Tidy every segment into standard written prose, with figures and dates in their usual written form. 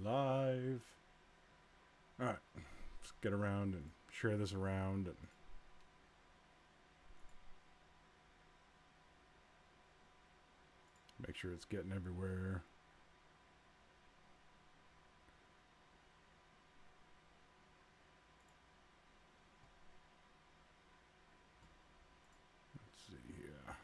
live. All right, let's get around and share this around and make sure it's getting everywhere. Let's see here.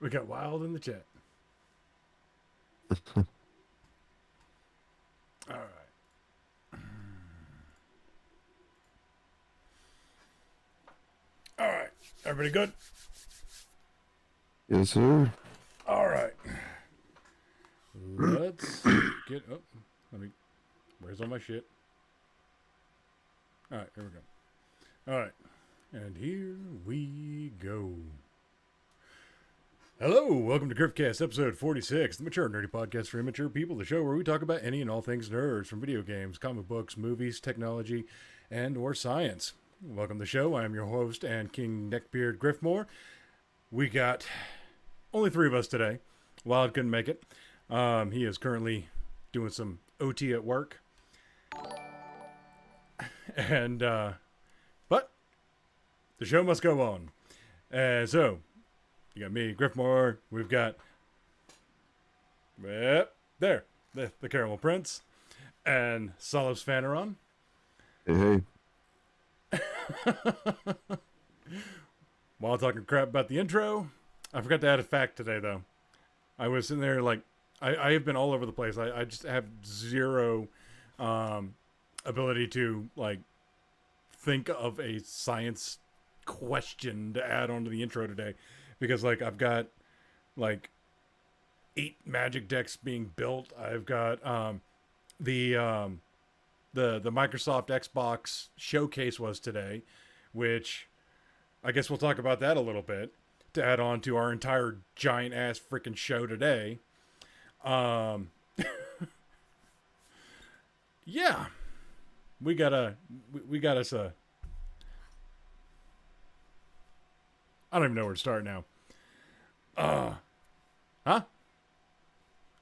We got wild in the chat. All right. All right. Everybody good? Yes, sir. All right. Let's get up. Where's all my shit? All right, here we go. All right. And here we go. Hello, welcome to Griffcast Episode 46, the mature nerdy podcast for immature people, the show where we talk about any and all things nerds, from video games, comic books, movies, technology, and or science. Welcome to the show. I am your host and King Neckbeard Griffmore. We got only 3 of us today. Wild couldn't make it. He is currently doing some OT at work. And, but the show must go on. And so, you got me, Griffmore. We've got, there, the Caramel Prince, and Solus Faneron. Hey. While talking crap about the intro, I forgot to add a fact today, though. I was sitting there like, I have been all over the place. I just have zero ability to, like, think of a science question to add onto the intro today. Because, like, I've got, like, 8 magic decks being built. I've got the Microsoft Xbox showcase was today, which I guess we'll talk about that a little bit to add on to our entire giant ass freaking show today. Yeah, we got us a. I don't even know where to start now. Huh?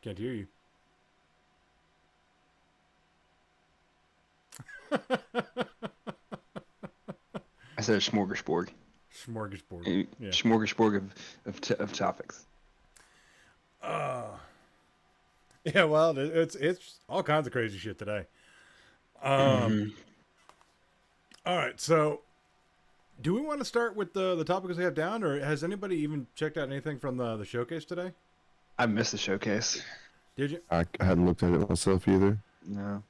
Can't hear you. I said a smorgasbord. Smorgasbord. Yeah. Smorgasbord of topics. Yeah, well, it's all kinds of crazy shit today. All right, so do we want to start with the topics we have down, or has anybody even checked out anything from the showcase today? I missed the showcase. Did you? I hadn't looked at it myself either. No.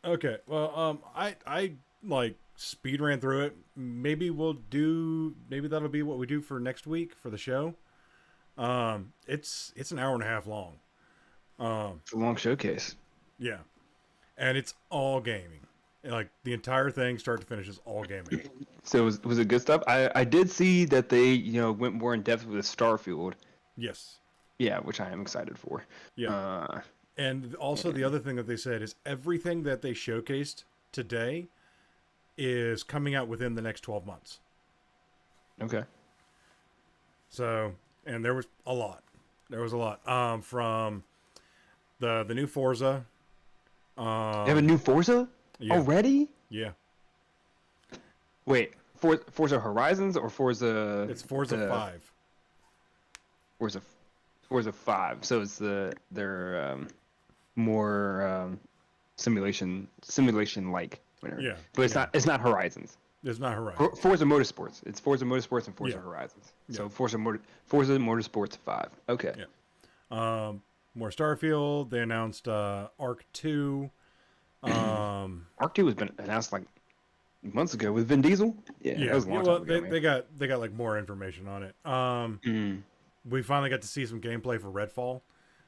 Okay, well, I like speed ran through it. Maybe that'll be what we do for next week for the show. It's an hour and a half long. It's a long showcase. Yeah, and it's all gaming. Like, the entire thing, start to finish, is all gaming. So was it good stuff? I did see that they went more in depth with Starfield. Yes. Yeah, which I am excited for. Yeah. And also the other thing that they said is everything that they showcased today is coming out within the next 12 months. Okay. So, and there was a lot. From The new Forza. They have a new Forza Yeah. already? Yeah. Wait, Forza Horizons or Forza? It's Forza 5. Forza 5. So it's their more simulation like whatever. Yeah. But it's not Horizons. It's not Horizon. Forza Motorsports. It's Forza Motorsports and Forza Yeah. Horizons. Yeah. So Forza Motorsports 5. Okay. Yeah. More Starfield. They announced Arc 2. Arc 2 has been announced like months ago with Vin Diesel. Yeah, that was a long time ago, man. they got like more information on it. We finally got to see some gameplay for Redfall.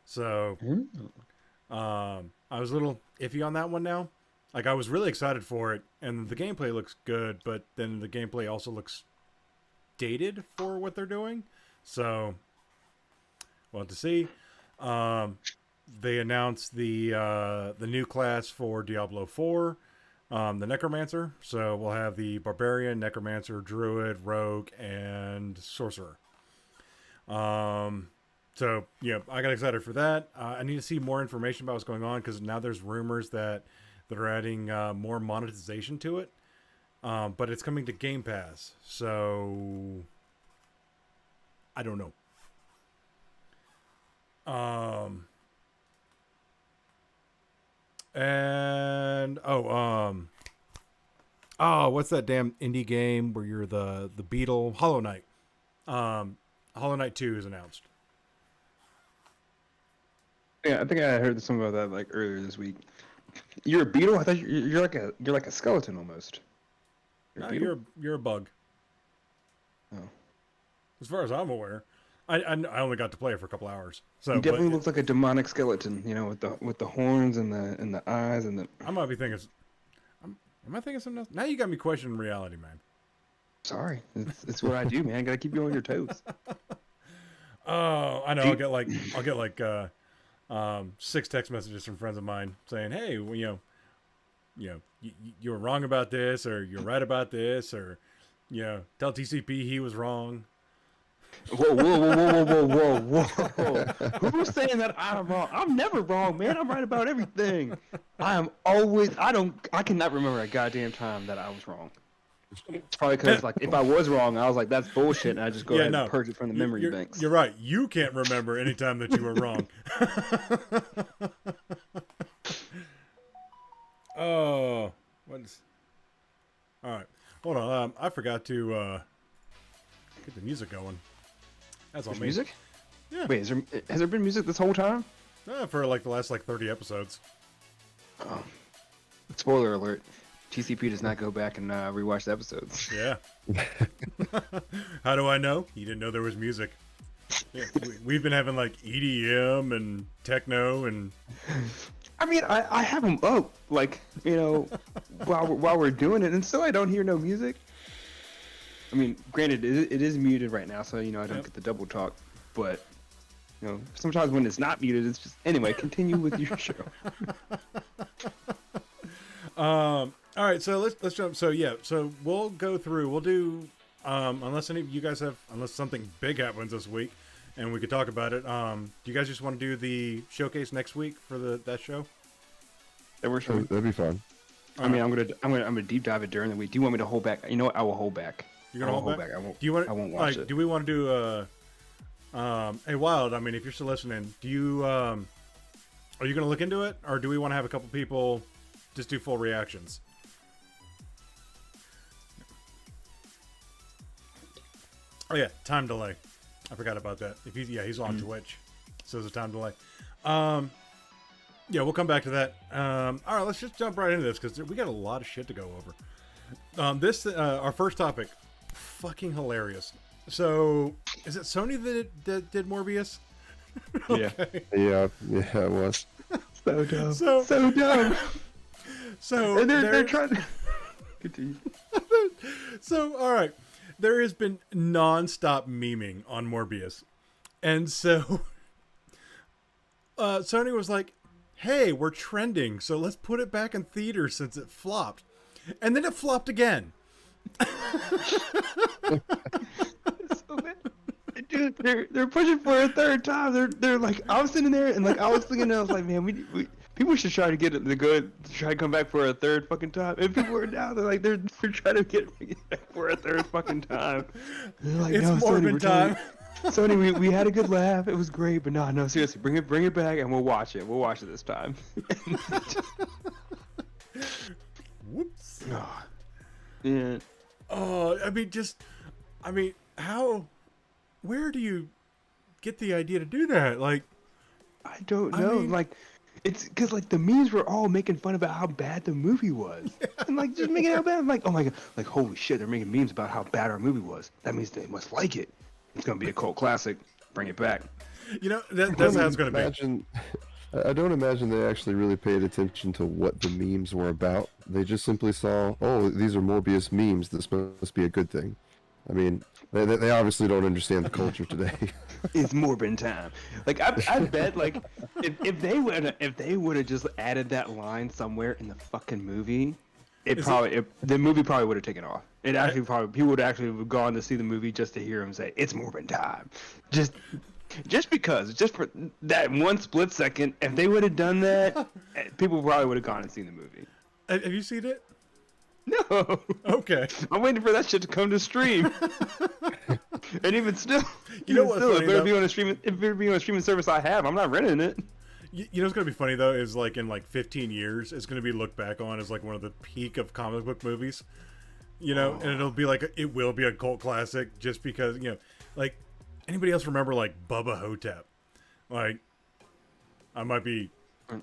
So I was a little iffy on that one now. Like I was really excited for it, and the gameplay looks good, but then the gameplay also looks dated for what they're doing. So we'll have to see. They announced the new class for Diablo 4, the Necromancer. So we'll have the Barbarian, Necromancer, Druid, Rogue, and Sorcerer. So yeah, I got excited for that. I need to see more information about what's going on because now there's rumors that are adding more monetization to it. But it's coming to Gamepass, so I don't know. What's that damn indie game where you're the beetle? Hollow Knight. Hollow Knight 2 is announced. Yeah, I think I heard something about that like earlier this week. You're a beetle? I thought you're like a skeleton almost. No, you're a bug. Oh. As far as I'm aware, I only got to play it for a couple hours. So He definitely looks like a demonic skeleton, with the horns and the eyes and the. I might be thinking. Am I thinking something else? Now you got me questioning reality, man. Sorry, it's what I do, man. I gotta keep you on your toes. Oh, I know. I'll get like 6 text messages from friends of mine saying, "Hey, well, you were wrong about this, or you're right about this, or tell TCP he was wrong." Whoa. Who's saying that I'm wrong? I'm never wrong, man. I'm right about everything. I cannot remember a goddamn time that I was wrong. It's probably because, like, if I was wrong, I was like, that's bullshit, and I just go ahead and purge it from the memory banks. You're right. You can't remember any time that you were wrong. Oh, what is... All right. Hold on. I forgot to get the music going. That's all me. Music? Yeah. Wait, has there been music this whole time? For like the last 30 episodes. Oh. Spoiler alert. TCP does not go back and rewatch the episodes. Yeah. How do I know? You didn't know there was music. Yeah, we've been having like EDM and techno and. I mean, I have them up, like, while we're doing it, and still I don't hear no music. I mean, granted, it is muted right now, so I don't get the double talk. But sometimes when it's not muted, it's just anyway. Continue with your show. All right, so let's jump. So we'll go through. We'll do unless any of you guys unless something big happens this week, and we could talk about it. Do you guys just want to do the showcase next week for that show? That'd be fun. I mean, I'm gonna deep dive it during the week. Do you want me to hold back? You know what? I will hold back. You're gonna hold back? I won't. Do you want? I won't watch it. Do we want to do hey Wild? I mean, if you're still listening, do you are you gonna look into it, or do we want to have a couple people just do full reactions? Oh yeah, time delay. I forgot about that. He's on Twitch, so there's a time delay. Yeah, we'll come back to that. All right, let's just jump right into this because we got a lot of shit to go over. Our first topic, fucking hilarious. So, is it Sony that did Morbius? Okay. Yeah, it was. So dumb. So dumb. So and they're trying to continue. So, all right. There has been non-stop memeing on Morbius. And so Sony was like, hey, we're trending, so let's put it back in theaters since it flopped. And then it flopped again. So Dude, they're pushing for a third time. They're like, I was sitting there and like I was thinking, I was like, man, we people should try to get it to go to try to come back for a third fucking time. And people are down. They're like, we're trying to get back for a third fucking time. They're like, It's no, Morbin time. Sony, we had a good laugh. It was great, but no, seriously, bring it back, and we'll watch it. We'll watch it this time. Whoops. Oh, yeah. Oh, I mean, how? Where do you get the idea to do that? Like, I don't know. Like, it's because like the memes were all making fun about how bad the movie was, and like just making it how bad. I'm like, oh my god, like holy shit, they're making memes about how bad our movie was. That means they must like it. It's gonna be a cult classic. Bring it back. You know, that's how it's gonna be. I don't imagine they actually really paid attention to what the memes were about. They just simply saw, oh, these are Morbius memes. This must be a good thing. I mean, they obviously don't understand the culture today. It's Morbin time. Like I bet like if they would have just added that line somewhere in the fucking movie, the movie probably would have taken off. It actually probably people would actually have gone to see the movie just to hear him say it's Morbin time. Just because, just for that one split second, if they would have done that, people probably would have gone and seen the movie. Have you seen it? No. Okay. I'm waiting for that shit to come to stream. And even still, you know what's funny, if it be on a streaming service I have, I'm not renting it. You know what's gonna be funny though is like in like 15 years, it's gonna be looked back on as like one of the peak of comic book movies. You know, and it'll be like it will be a cult classic just because like anybody else remember like Bubba Hotep? Like I might be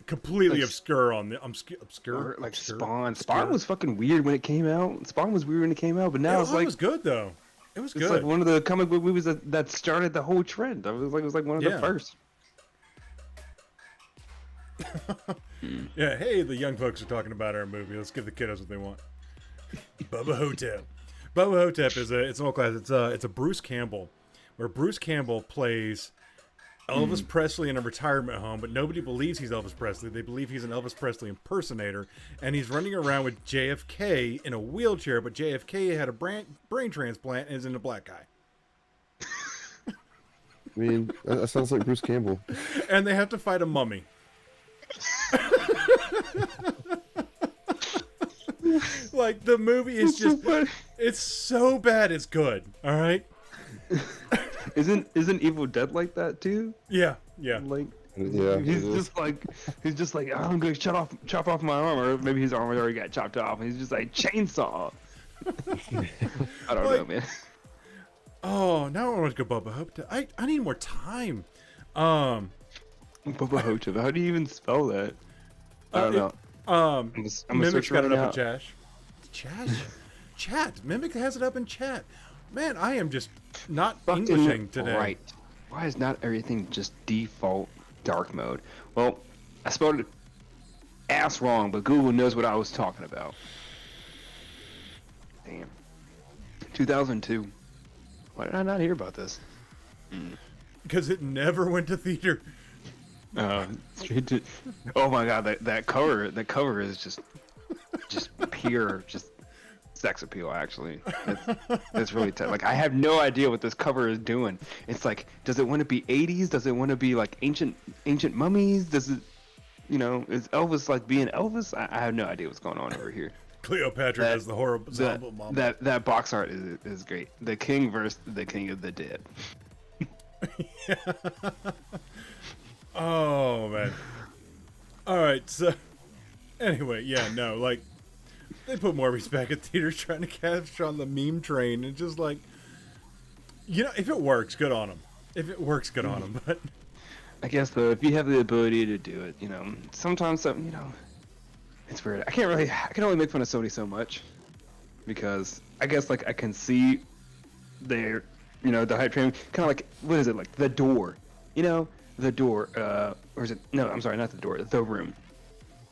completely obscure on the obscure. Like obscure, Spawn. obscure. Spawn was fucking weird when it came out. Spawn was weird when it came out, but now it's like it was good though. It was good. It's like one of the comic book movies that started the whole trend. It was like one of the first. Yeah, hey, the young folks are talking about our movie. Let's give the kiddos what they want. Bubba Hotep. Bubba Hotep it's an old class. It's a Bruce Campbell, where Bruce Campbell plays Elvis Presley in a retirement home, but nobody believes he's Elvis Presley. They believe he's an Elvis Presley impersonator, and he's running around with JFK in a wheelchair, but JFK had a brain transplant and is in a black guy. I mean, that sounds like Bruce Campbell. And they have to fight a mummy. Like, the movie is just... It's so bad it's good, alright? Isn't Evil Dead like that too? Yeah. Like, yeah, he's just like, oh, I'm gonna chop off my arm, or maybe his arm already got chopped off, and he's just like chainsaw. I don't know, man. Oh, now I want to go Bubba Hotep. I need more time. Bubba Hotep. How do you even spell that? I don't know. I'm Mimic's got it up in in chat. Mimic has it up in chat. Man, I am just not Englishing today. Right. Why is not everything just default dark mode? Well, I spelled it ass wrong, but Google knows what I was talking about. Damn. 2002. Why did I not hear about this? Because it never went to theater. Straight to. Oh my god, that cover is just pure sex appeal. Actually, it's really tough. Like I have no idea what this cover is doing. It's like, does it want to be 80s? Does it want to be like ancient mummies? Does it, is Elvis like being Elvis? I have no idea what's going on over here. Cleopatra has the horrible mom. That box art is great. The king versus the king of the dead. Yeah. Oh man. All right. So anyway, like they put Morbius back at theaters trying to capture on the meme train, and just like, if it works, good on them. If it works, good on them. But I guess though, if you have the ability to do it, sometimes it's weird. I can only make fun of Sony so much, because I guess like I can see their, the hype train, kind of like, what is it, like The Door, The Door, or is it, no, I'm sorry, not The Door, The Room.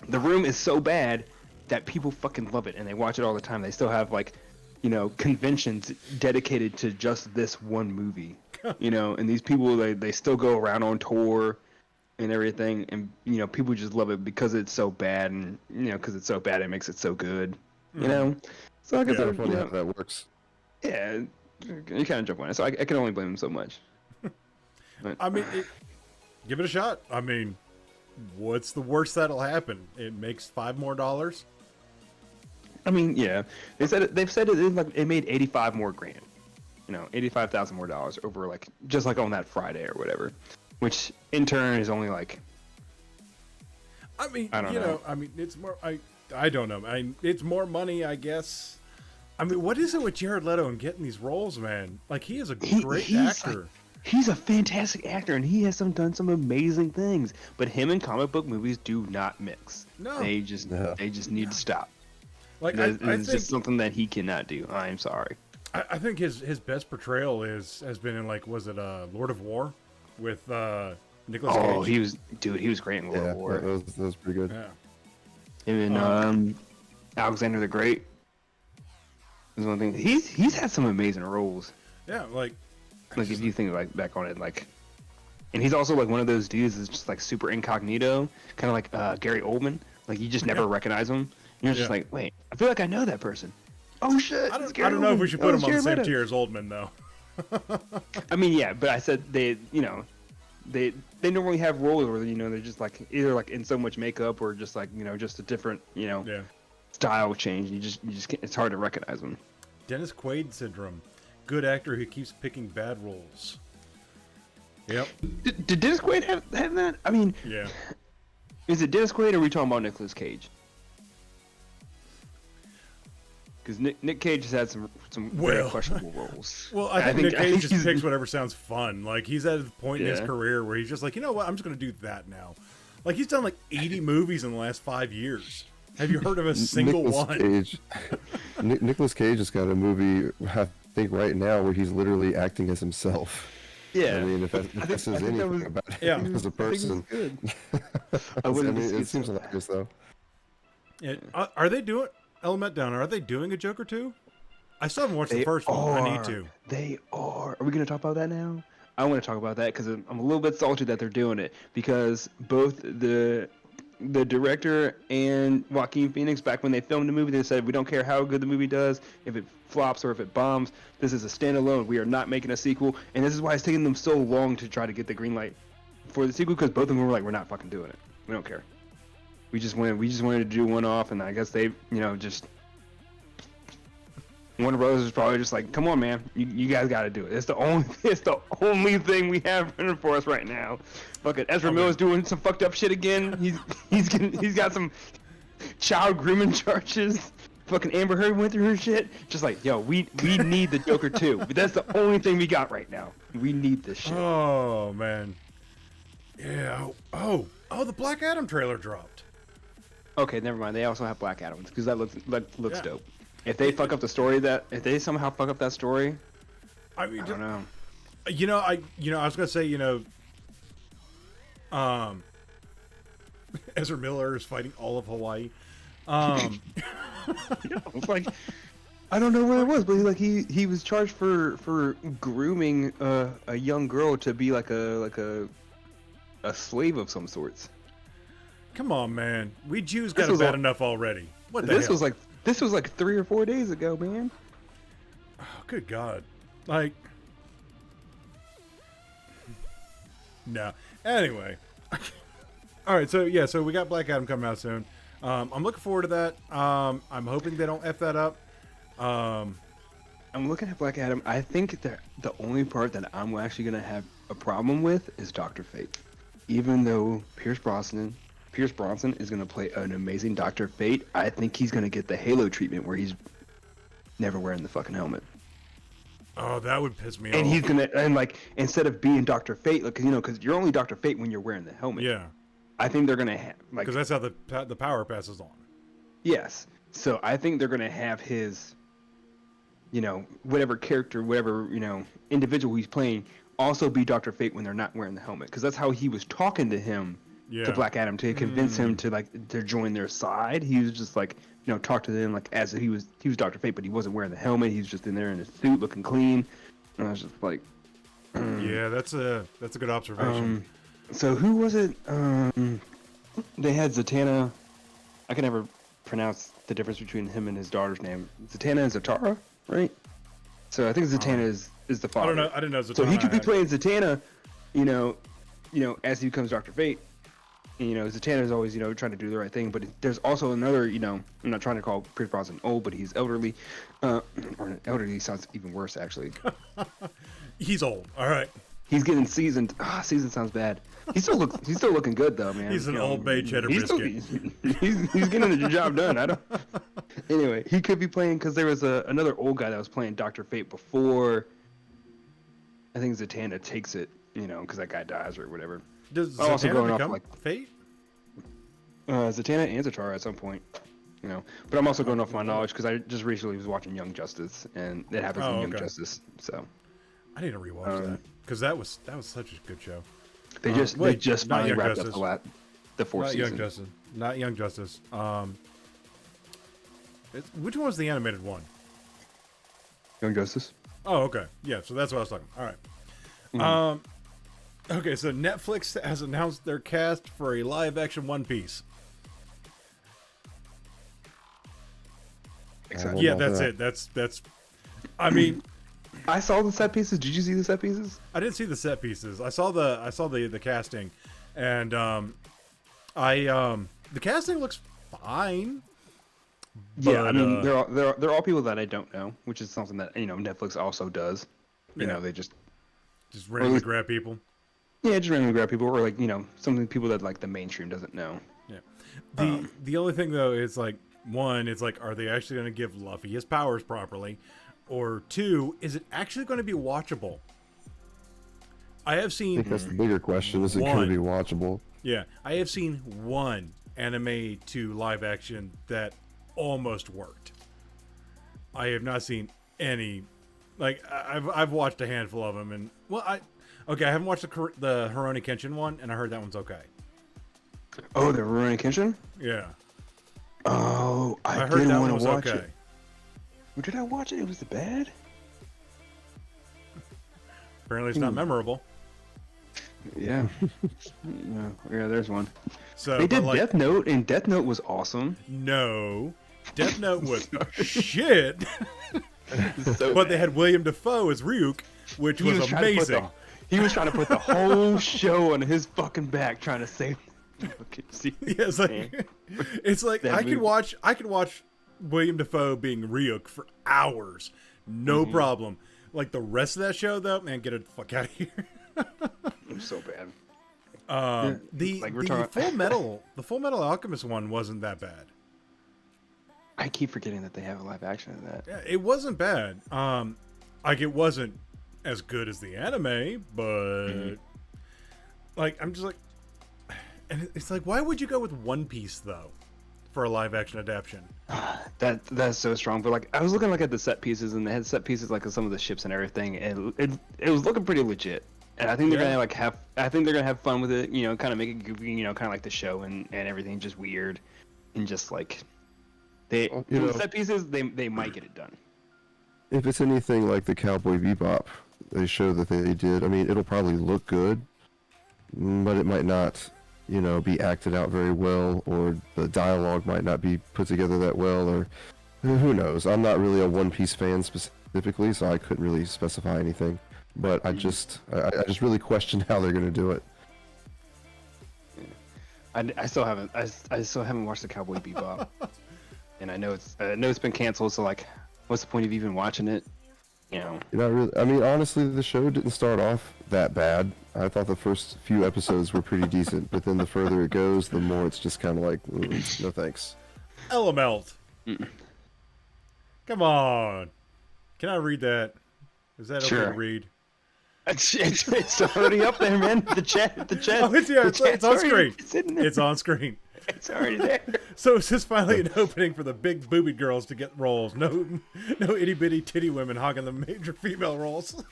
The Room is so bad that people fucking love it, and they watch it all the time. They still have like, conventions dedicated to just this one movie, and these people, they still go around on tour and everything, and people just love it because it's so bad, and because it's so bad it makes it so good, so I guess funny how that works. Yeah, you kind of jump on it, so I can only blame them so much. But, I mean, give it a shot. I mean, what's the worst that'll happen? It makes $5 more. I mean, yeah, they've said it made 85 more grand. You know, $85,000 more over like just like on that Friday or whatever, which in turn is only like. I mean, I don't know. I mean, it's more. I don't know. It's more money, I guess. I mean, what is it with Jared Leto and getting these roles, man? Like, he is a great actor. He's a fantastic actor, and he has done some amazing things. But him and comic book movies do not mix. No, they just need to stop. Like, It's I think just something that he cannot do. I'm sorry. I think his best portrayal has been in, like, was it Lord of War with Nicolas Cage? Oh, he was great in Lord of War. That was pretty good. Yeah. Him and Alexander the Great. Is one thing. He's had some amazing roles. Yeah, like if you think like back on it, like, and he's also like one of those dudes that's just like super incognito, kind of like Gary Oldman. Like you just never recognize him. You're just like, wait, I feel like I know that person. Oh shit! I don't know if we should put him on the same tier as Oldman though. I mean, yeah, but I said they normally have roles where they're just like either like in so much makeup or just like just a different style change. You just can't, it's hard to recognize them. Dennis Quaid syndrome. Good actor who keeps picking bad roles. Yep. Did Dennis Quaid have that? I mean, yeah. Is it Dennis Quaid or are we talking about Nicolas Cage? Because Nick Cage has had some very questionable roles. Well, I think Nick Cage just picks whatever sounds fun. Like, he's at a point in his career where he's just like, you know what, I'm just going to do that now. Like, he's done like 80 movies in the last 5 years. Have you heard of a single one? Nicolas Cage has got a movie, I think, right now where he's literally acting as himself. Yeah. I mean, if that says anything about him as a person. It seems hilarious, though. Yeah. Are they doing... Element Down, are they doing a Joker 2? I still haven't watched the first one. I need to. They are. Are we going to talk about that now? I want to talk about that because I'm a little bit salty that they're doing it because both the director and Joaquin Phoenix, back when they filmed the movie, they said, we don't care how good the movie does, if it flops or if it bombs, this is a standalone. We are not making a sequel. And this is why it's taking them so long to try to get the green light for the sequel, because both of them were like, we're not fucking doing it. We don't care. We just wanted to do one off, and I guess they, just Warner Brothers is probably just like, come on, man, you guys got to do it. It's the only thing we have running for us right now. Fucking Ezra Miller's doing some fucked up shit again. He's got some child grooming charges. Fucking Amber Heard went through her shit. Just like, yo, we need the Joker 2. But that's the only thing we got right now. We need this shit. Oh man. Yeah. Oh, the Black Adam trailer dropped. Okay, never mind. They also have Black Adam because that looks dope. If they fuck up the story, if they somehow fuck up that story, I mean, I don't know. I was gonna say, Ezra Miller is fighting all of Hawaii. It's like, I don't know what it was, but he was charged for grooming a young girl to be like a slave of some sorts. Come on, man. We Jews got it bad enough already. What the hell? This was like 3 or 4 days ago, man. Oh, good God. Like, no. Anyway. All right, so we got Black Adam coming out soon. I'm looking forward to that. I'm hoping they don't F that up. I'm looking at Black Adam. I think that the only part that I'm actually going to have a problem with is Dr. Fate. Even though Pierce Bronson is going to play an amazing Dr. Fate, I think he's going to get the Halo treatment where he's never wearing the fucking helmet. Oh, that would piss me off. And he's going to, instead of being Dr. Fate, because you're only Dr. Fate when you're wearing the helmet. Yeah. I think they're going to have, because that's how the power passes on. Yes. So I think they're going to have his, whatever character, whatever, individual he's playing also be Dr. Fate when they're not wearing the helmet. Because that's how he was talking to him. Yeah. To Black Adam to convince him to join their side. He was just talk to them as he was Dr. Fate, but he wasn't wearing the helmet. He was just in there in his suit, looking clean. And I was just like, yeah, that's a good observation. So who was it? They had Zatanna. I can never pronounce the difference between him and his daughter's name. Zatanna and Zatara, right? So I think Zatanna is the father. I didn't know Zatanna. So he could be playing Zatanna. you know, as he becomes Dr. Fate, and, Zatanna's always, trying to do the right thing. But there's also another, I'm not trying to call Pierce Brosnan old, but he's elderly. Or elderly sounds even worse, actually. He's old. All right. He's getting seasoned. Seasoned sounds bad. He's still looking good though, man. He's an Old Bay cheddar biscuit. He's getting the job done. Anyway, he could be playing because there was another old guy that was playing Dr. Fate before. I think Zatanna takes it, because that guy dies or whatever. Does Also Zatanna going off, become like- Fate? Zatanna and Zatara at some point, But I'm also going off my knowledge because I just recently was watching Young Justice, and it happens in Young Justice. So I need to rewatch that because that was such a good show. they just not finally Young wrapped Justice. up the fourth Not season. Young Justice. Not Young Justice. Which one was the animated one? Young Justice. Oh, okay. Yeah, so that's what I was talking. All right. Mm-hmm. Okay, so Netflix has announced their cast for a live-action One Piece. Excited. Yeah, that's it. That's. I mean, I saw the set pieces. Did you see the set pieces? I didn't see the set pieces. I saw the casting, and the casting looks fine. Yeah, I But, mean, they're all people that I don't know, which is something that Netflix also does. Yeah. They just randomly grab people. just randomly grab people, or some of the people that the mainstream doesn't know. Yeah. The only thing though is one, it's are they actually going to give Luffy his powers properly, or two, is it actually going to be watchable? I have I seen. think that's the bigger question. Is it going to be watchable? Yeah, I have seen one anime to live action that almost worked. I have not seen any. I've watched a handful of them, and I haven't watched the Rurouni Kenshin one, and I heard that one's okay. Oh, the Rurouni Kenshin? Yeah, Oh, I heard did that want one was to watch okay. it. Or did I watch it? It was bad? Apparently, it's not memorable. Yeah. Yeah, there's one. So They did but, Death Note, and Death Note was awesome. No, Death Note was shit. So But they had William Dafoe as Ryuk, which was amazing. He was trying to put the whole show on his fucking back, trying to save. Yeah, it's like That I could movie. watch William Dafoe being Ryuk for hours, no problem. Like the rest of that show, though, man, get it the fuck out of here. It was so bad. The Full Metal Alchemist one wasn't that bad. I keep forgetting that they have a live action of that. Yeah, it wasn't bad. It wasn't as good as the anime, but I'm just and it's why would you go with One Piece though for a live action adaptation? That's so strong. But I was looking at the set pieces, and they had set pieces of some of the ships and everything, and it was looking pretty legit. And I think they're gonna have fun with it. Kind of make it goofy. Kind of like the show and everything, just weird, and just set pieces. They might get it done. If it's anything like the Cowboy Bebop, they show that they did. I mean, it'll probably look good, but it might not, be acted out very well, or the dialogue might not be put together that well, or who knows. I'm not really a One Piece fan specifically, so I couldn't really specify anything. But I just really question how they're going to do it. I still haven't watched the Cowboy Bebop, and I know it's been canceled. So what's the point of even watching it? You're not really. I mean, honestly, the show didn't start off that bad. I thought the first few episodes were pretty decent, but then the further it goes, the more it's just kind of no thanks. Elamelt. Come on. Can I read that? Is that okay to read? It's already up there, man. The chat. Oh, it's on screen. It's on screen. It's already there. So it's just finally an opening for the big boobied girls to get roles. No itty bitty titty women hogging the major female roles.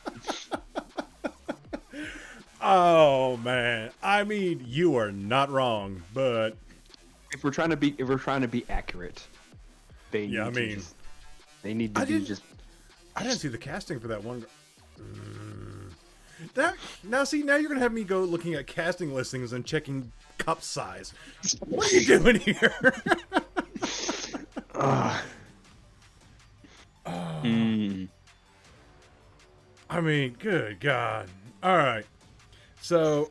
Oh man, I mean, you are not wrong, but if we're trying to be accurate, they need to do just. I didn't see the casting for that one. Now you're gonna have me go looking at casting listings and checking cup size. What are you doing here? I mean, good God. All right. So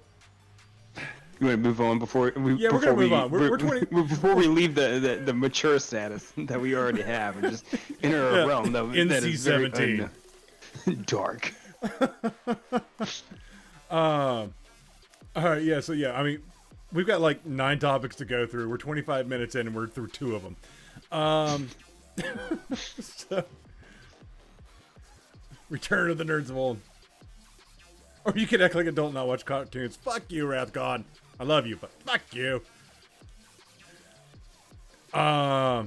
You want to move on before we? Yeah, we're gonna move on. We're 20 before we leave the mature status that we already have and just enter a realm that is very NC-17. dark. All right, yeah. So yeah, I mean, we've got like 9 topics to go through. We're 25 minutes in, and we're through 2 of them. So, Return of the Nerds of Old. Or you could act like an adult and not watch cartoons. Fuck you, Wrath God. I love you, but fuck you. All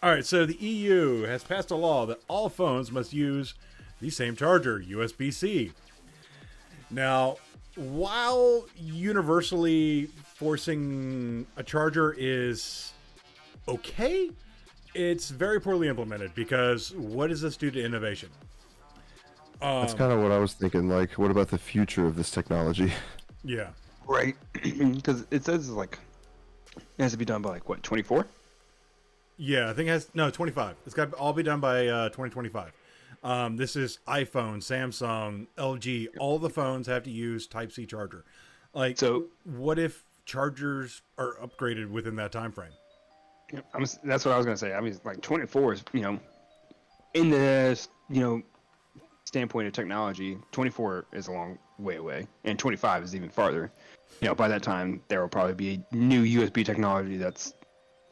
right, so the EU has passed a law that all phones must use the same charger, USB-C. Now, while universally forcing a charger is okay, it's very poorly implemented because what does this do to innovation? That's kind of what I was thinking. Like, what about the future of this technology? Yeah. Right, because it says like it has to be done by like what 24. Yeah, I think it has 25. It's got to all be done by 2025. This is iPhone, Samsung, LG. All the phones have to use Type-C charger. Like, So what if chargers are upgraded within that time frame? that's what I was gonna say. I mean, like 24 is in the standpoint of technology, 24 is a long way away, and 25 is even farther. By that time, there will probably be a new USB technology that's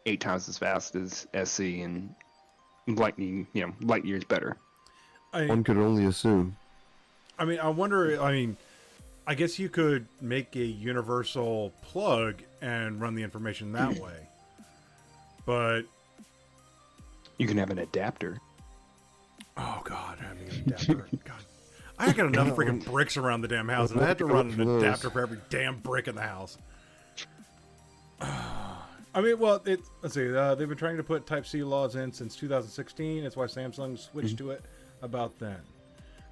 8 times as fast as SC and lightning, light years better. One could only assume. I mean, I wonder. I mean, I guess you could make a universal plug and run the information that way, but You can have an adapter. oh god, having an adapter. God, I got enough freaking bricks around the damn house, and I had to run an adapter for every damn brick in the house. I mean, well, let's see. They've been trying to put Type-C laws in since 2016. That's why Samsung switched to it about then.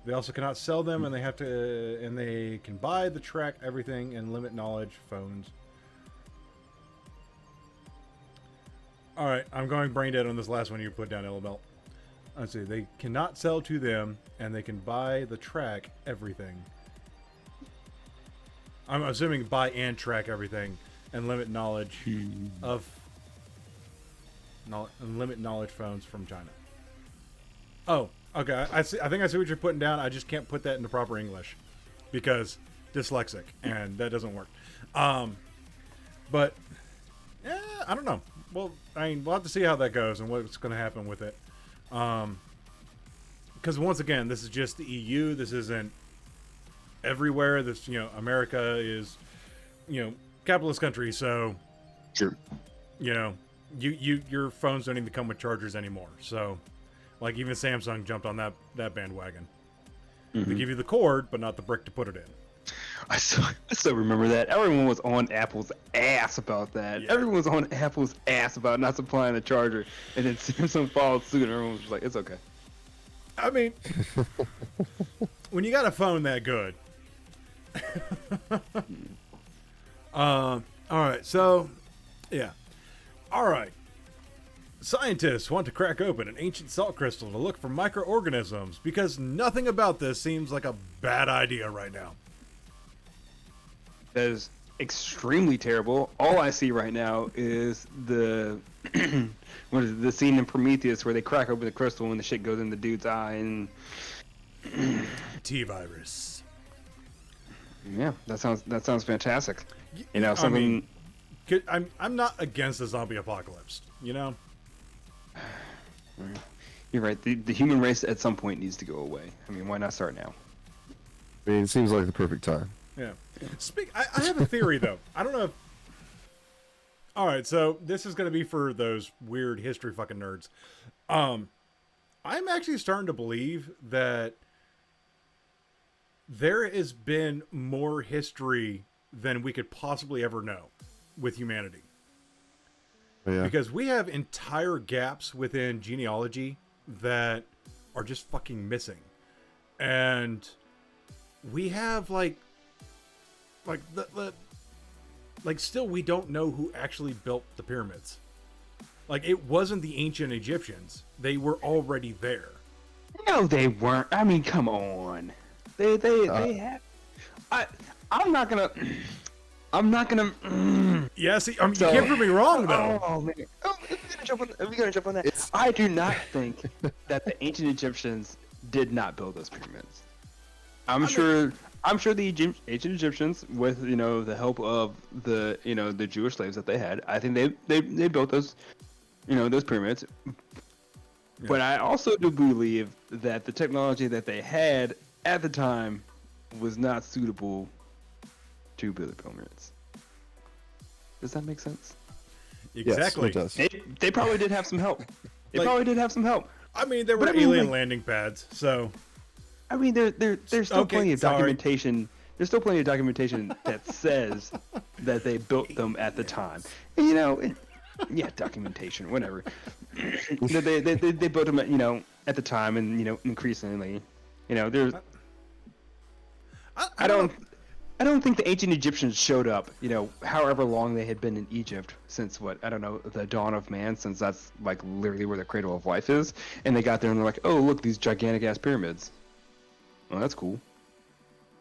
They also cannot sell them, and they can buy the track everything and limit knowledge phones. All right, I'm going brain dead on this last one you put down, Elabelt. Let's see. They cannot sell to them, and they can buy the track everything. I'm assuming buy and track everything, and limit knowledge limit knowledge phones from China. Oh, okay. I see. I think I see what you're putting down. I just can't put that into proper English because dyslexic, and that doesn't work. But I don't know. Well, I mean, we'll have to see how that goes and what's going to happen with it. Because once again, this is just the EU. This isn't everywhere. This, America is, capitalist country. So, Sure. Your phones don't even come with chargers anymore. So, like even Samsung jumped on that bandwagon. They give you the cord, but not the brick to put it in. I still remember that. Everyone was on Apple's ass about that. Yeah. Everyone was on Apple's ass about not supplying the charger, and then Samsung followed suit, and everyone was just like, "It's okay." I mean, when you got a phone that good. All right, so yeah. All right. Scientists want to crack open an ancient salt crystal to look for microorganisms because nothing about this seems like a bad idea right now. That is extremely terrible. All I see right now is the the scene in Prometheus where they crack open the crystal and the shit goes in the dude's eye, and T-virus. yeah, that sounds fantastic. I mean, I'm not against the zombie apocalypse. You're right. The human race at some point needs to go away. I mean, why not start now? I mean, it seems like the perfect time. Yeah. I have a theory though. I don't know if. All right, so this is going to be for those weird history fucking nerds. I'm actually starting to believe that there has been more history than we could possibly ever know with humanity. Yeah. Because we have entire gaps within genealogy that are just fucking missing. And we have still we don't know who actually built the pyramids. Like, it wasn't the ancient Egyptians. They were already there. No, they weren't. I mean, come on. They had. I'm not gonna. Yeah, see, I mean, you can't prove me wrong though. Oh man. Oh, we're gonna jump on that. I do not think that the ancient Egyptians did not build those pyramids. I'm sure the ancient Egyptians, with the help of the the Jewish slaves that they had, I think they built those those pyramids. Yeah. But I also do believe that the technology that they had at the time was not suitable to build the pyramids. Does that make sense? Exactly. Yes, it does. They probably did have some help. Probably did have some help. I mean, there were alien landing pads, so. I mean, there's still plenty of documentation. There's still plenty of documentation that says that they built them at the time. And, yeah, documentation, whatever. they built them at the time, and increasingly, there's. I don't think the ancient Egyptians showed up, however long they had been in Egypt since the dawn of man, since that's like literally where the cradle of life is. And they got there and they're like, oh, look, these gigantic ass pyramids. Well, that's cool.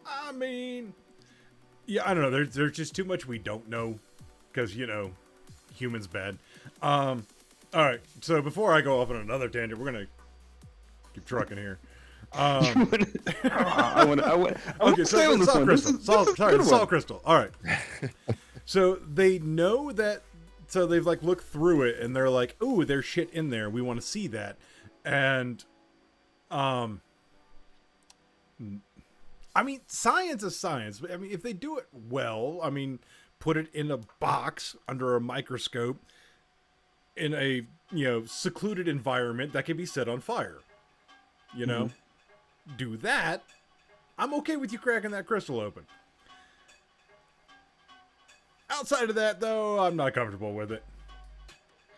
I mean, yeah, I don't know. There's just too much we don't know because, humans bad. All right. So before I go off on another tangent, we're going to keep trucking here. I want okay, so salt crystal. Salt crystal. All right. So they know that. So they've like looked through it and they're like, "Ooh, there's shit in there. We want to see that." And, I mean, science is science. But I mean, if they do it well, I mean, put it in a box under a microscope in a secluded environment that can be set on fire. Do that, I'm okay with you cracking that crystal open. Outside of that, though, I'm not comfortable with it.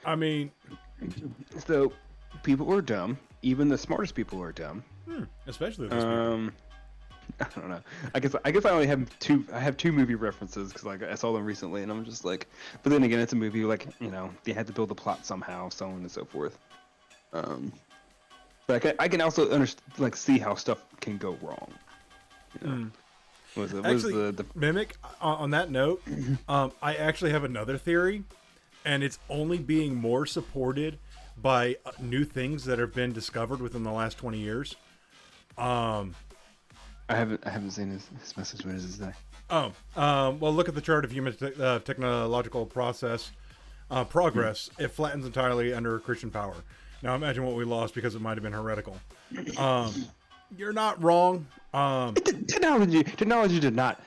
I mean, so people are dumb. Even the smartest people are dumb. Especially those people. I don't know. I guess I only have two. I have two movie references because I saw them recently, and I'm just like. But then again, it's a movie. Like they had to build the plot somehow, so on and so forth. But I can also see how stuff can go wrong. Mimic, on that note, I actually have another theory, and it's only being more supported by new things that have been discovered within the last 20 years. I haven't seen his message. What does it say? Well, look at the chart of human technological progress. It flattens entirely under Christian power. Now imagine what we lost because it might have been heretical. You're not wrong. Technology did not.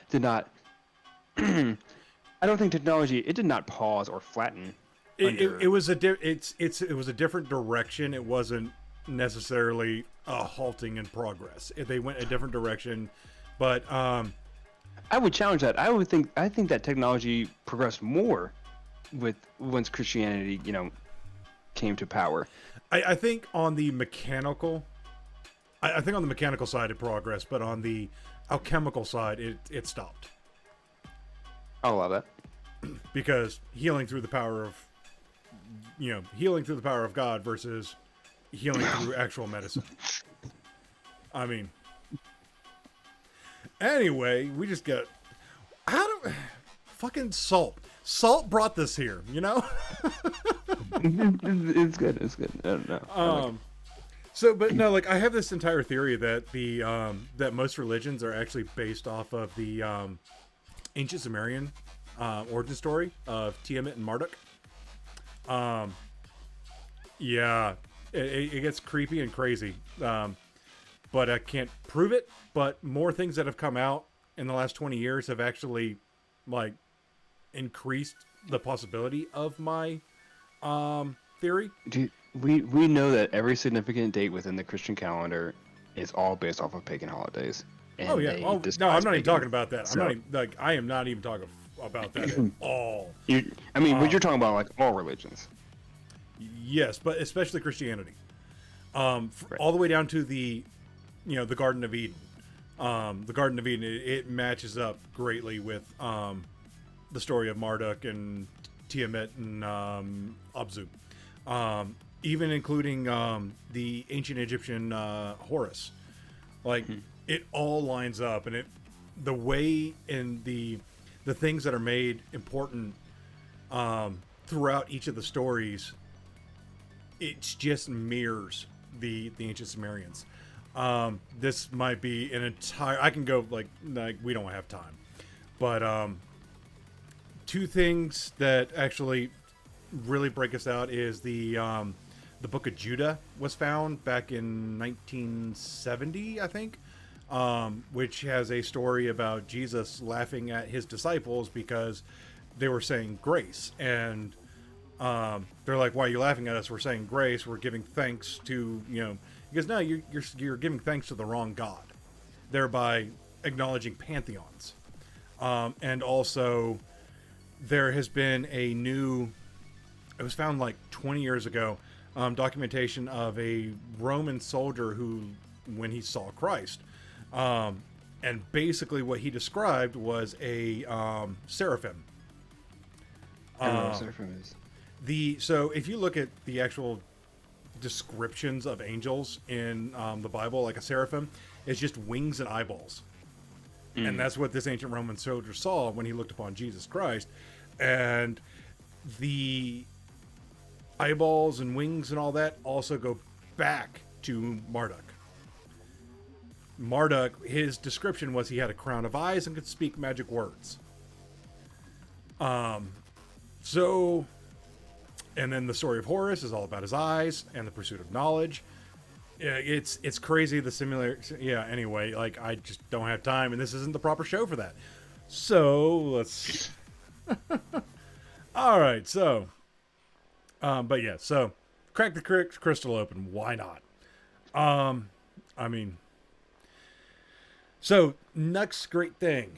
I don't think technology. It did not pause or flatten. It was a different direction. It wasn't necessarily a halting in progress. They went a different direction, but I would challenge that. I think that technology progressed more once Christianity, came to power. I think on the mechanical, side it progressed, but on the alchemical side it stopped. I'll allow that. Because healing through the power of God versus healing through actual medicine. I mean, anyway, we just got fucking Salt. Salt brought this here, It's good. I don't know. So, but no, like I have this entire theory that that most religions are actually based off of the ancient Sumerian origin story of Tiamat and Marduk. Yeah, it gets creepy and crazy, but I can't prove it. But more things that have come out in the last 20 years have actually like increased the possibility of my theory. Dude, we know that every significant date within the Christian calendar is all based off of pagan holidays. And no, I'm not even talking about that. So, I am not even talking about that at all. But you're talking about like all religions. Yes, but especially Christianity. Right. All the way down to the Garden of Eden. The Garden of Eden, it matches up greatly with the story of Marduk and Tiamat and Abzu. Even including the ancient Egyptian Horus. Like, it all lines up, and the way and the things that are made important throughout each of the stories, it just mirrors the ancient Sumerians. This might be an entire, I can go like we don't have time, but two things that actually really break us out is the Book of Judah was found back in 1970, I think, which has a story about Jesus laughing at his disciples because they were saying grace, and they're like, "Why are you laughing at us? We're saying grace. We're giving thanks to, you know." He goes, "No, you're giving thanks to the wrong God," thereby acknowledging pantheons. And also, there has been a new. It was found like 20 years ago. Documentation of a Roman soldier who, when he saw Christ, and basically what he described was a seraphim. I don't know what seraphim is. So if you look at the actual descriptions of angels in the Bible, like a seraphim, it's just wings and eyeballs. And that's what this ancient Roman soldier saw when he looked upon Jesus Christ. And the eyeballs and wings and all that also go back to Marduk. Marduk, his description was he had a crown of eyes and could speak magic words. So, and then the story of Horus is all about his eyes and the pursuit of knowledge. Yeah, it's crazy, the similar. Yeah, anyway, like, I just don't have time, and this isn't the proper show for that. So let's all right, so but yeah, so crack the crystal open, why not? I mean, so next great thing,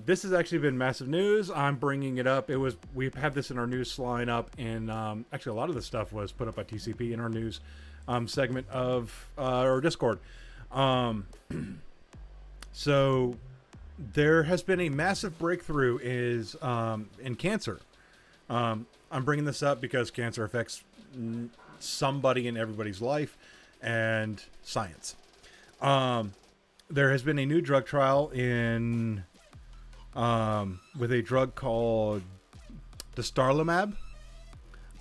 this has actually been massive news. I'm bringing it up. We've had this in our news lineup, and actually a lot of this stuff was put up by TCP in our news segment of our Discord. So there has been a massive breakthrough in cancer. I'm bringing this up because cancer affects somebody in everybody's life, and science. There has been a new drug trial in with a drug called dostarlimab.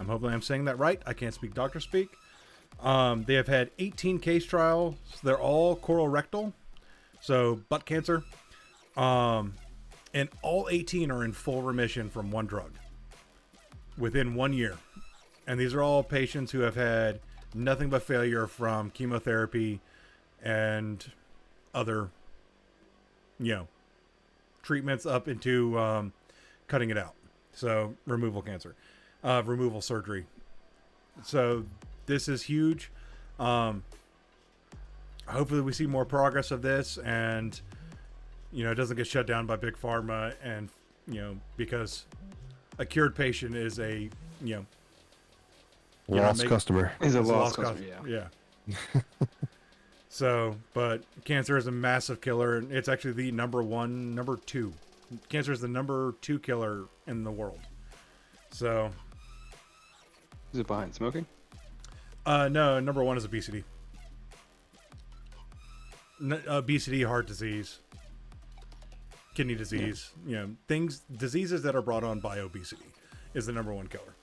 I'm hoping I'm saying that right. I can't speak doctor speak. They have had 18 case trials. They're all colorectal, so butt cancer. And all 18 are in full remission from one drug within 1 year. And these are all patients who have had nothing but failure from chemotherapy and other, treatments up into cutting it out. So removal surgery. So this is huge. Hopefully we see more progress of this, and it doesn't get shut down by big pharma, and because a cured patient is a lost customer. Is a lost customer. Yeah. So, but cancer is a massive killer, and it's actually the number two. Cancer is the number 2 killer in the world. So, is it behind smoking? No, number 1 is obesity. Obesity, heart disease, kidney disease, diseases that are brought on by obesity is the number 1 killer.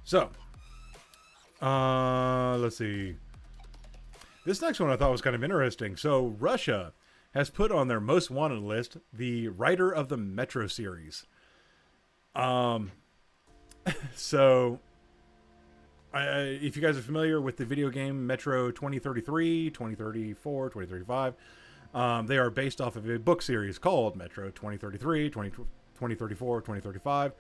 So, let's see. This next one I thought was kind of interesting. So, Russia has put on their most wanted list the writer of the Metro series. So, if you guys are familiar with the video game Metro 2033, 2034, 2035, they are based off of a book series called Metro 2033, 2034, 2035.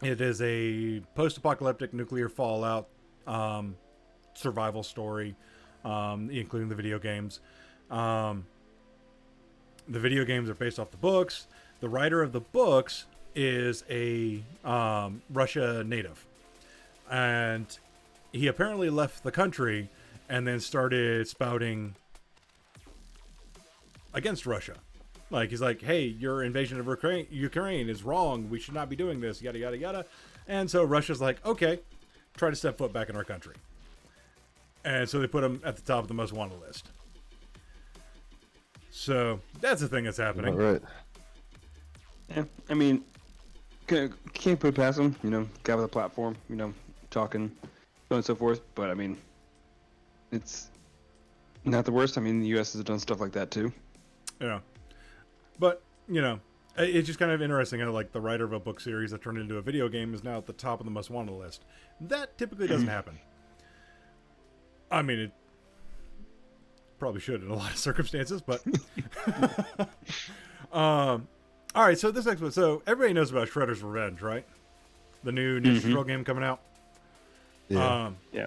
It is a post-apocalyptic nuclear fallout survival story, including the video games. The video games are based off the books. The writer of the books is a Russia native. And he apparently left the country and then started spouting against Russia. Like, he's like, hey, your invasion of Ukraine is wrong. We should not be doing this, yada, yada, yada. And so Russia's like, okay, try to step foot back in our country. And so they put them at the top of the most wanted list. So that's the thing that's happening. All right. Yeah, I mean, can't put it past him. You know, guy with a platform. You know, talking, so on and so forth. But I mean, it's not the worst. I mean, the U.S. has done stuff like that too. Yeah, but you know, it's just kind of interesting how like the writer of a book series that turned into a video game is now at the top of the most wanted list. That typically doesn't happen. I mean, it probably should in a lot of circumstances, but all right. So this next one. So everybody knows about Shredder's Revenge, right? The new Ninja Turtle game coming out. Yeah. Yeah.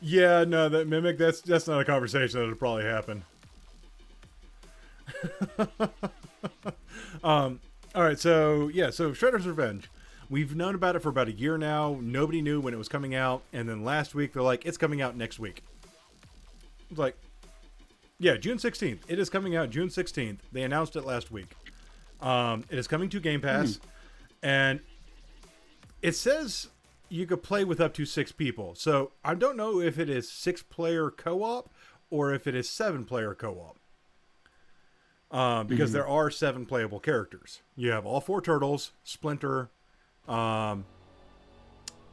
Yeah, no, that Mimic, that's not a conversation that'll probably happen. All right, so yeah, so Shredder's Revenge. We've known about it for about a year now. Nobody knew when it was coming out, and then last week they're like, it's coming out next week. It's like, yeah, June 16th. It is coming out June 16th. They announced it last week. It is coming to Gamepass, and it says you could play with up to 6 people. So I don't know if it is 6-player co-op or if it is 7-player co-op. Because there are 7 playable characters. You have all 4 turtles, Splinter,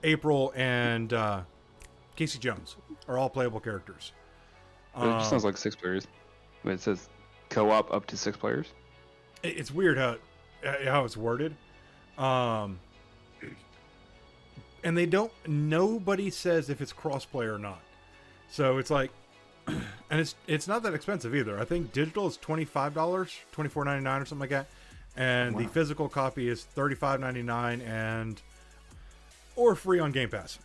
April, and Casey Jones are all playable characters. It just sounds like 6 players. But it says co-op up to 6 players. It's weird how it's worded. And they don't, nobody says if it's crossplay or not. So it's like, and it's not that expensive either. I think digital is $25, $24.99 or something like that. And the physical copy is $35.99 or free on Game Pass.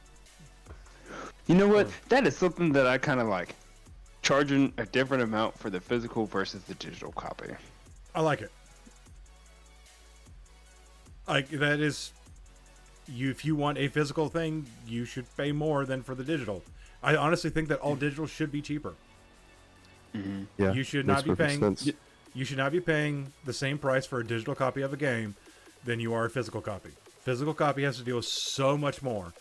You know what? That is something that I kind of like. Charging a different amount for the physical versus the digital copy. I like it. Like, that is, if you want a physical thing, you should pay more than for the digital. I honestly think that all digital should be cheaper. Yeah. You should makes not be perfect paying. sense. You should not be paying the same price for a digital copy of a game than you are a physical copy. Physical copy has to deal with so much more,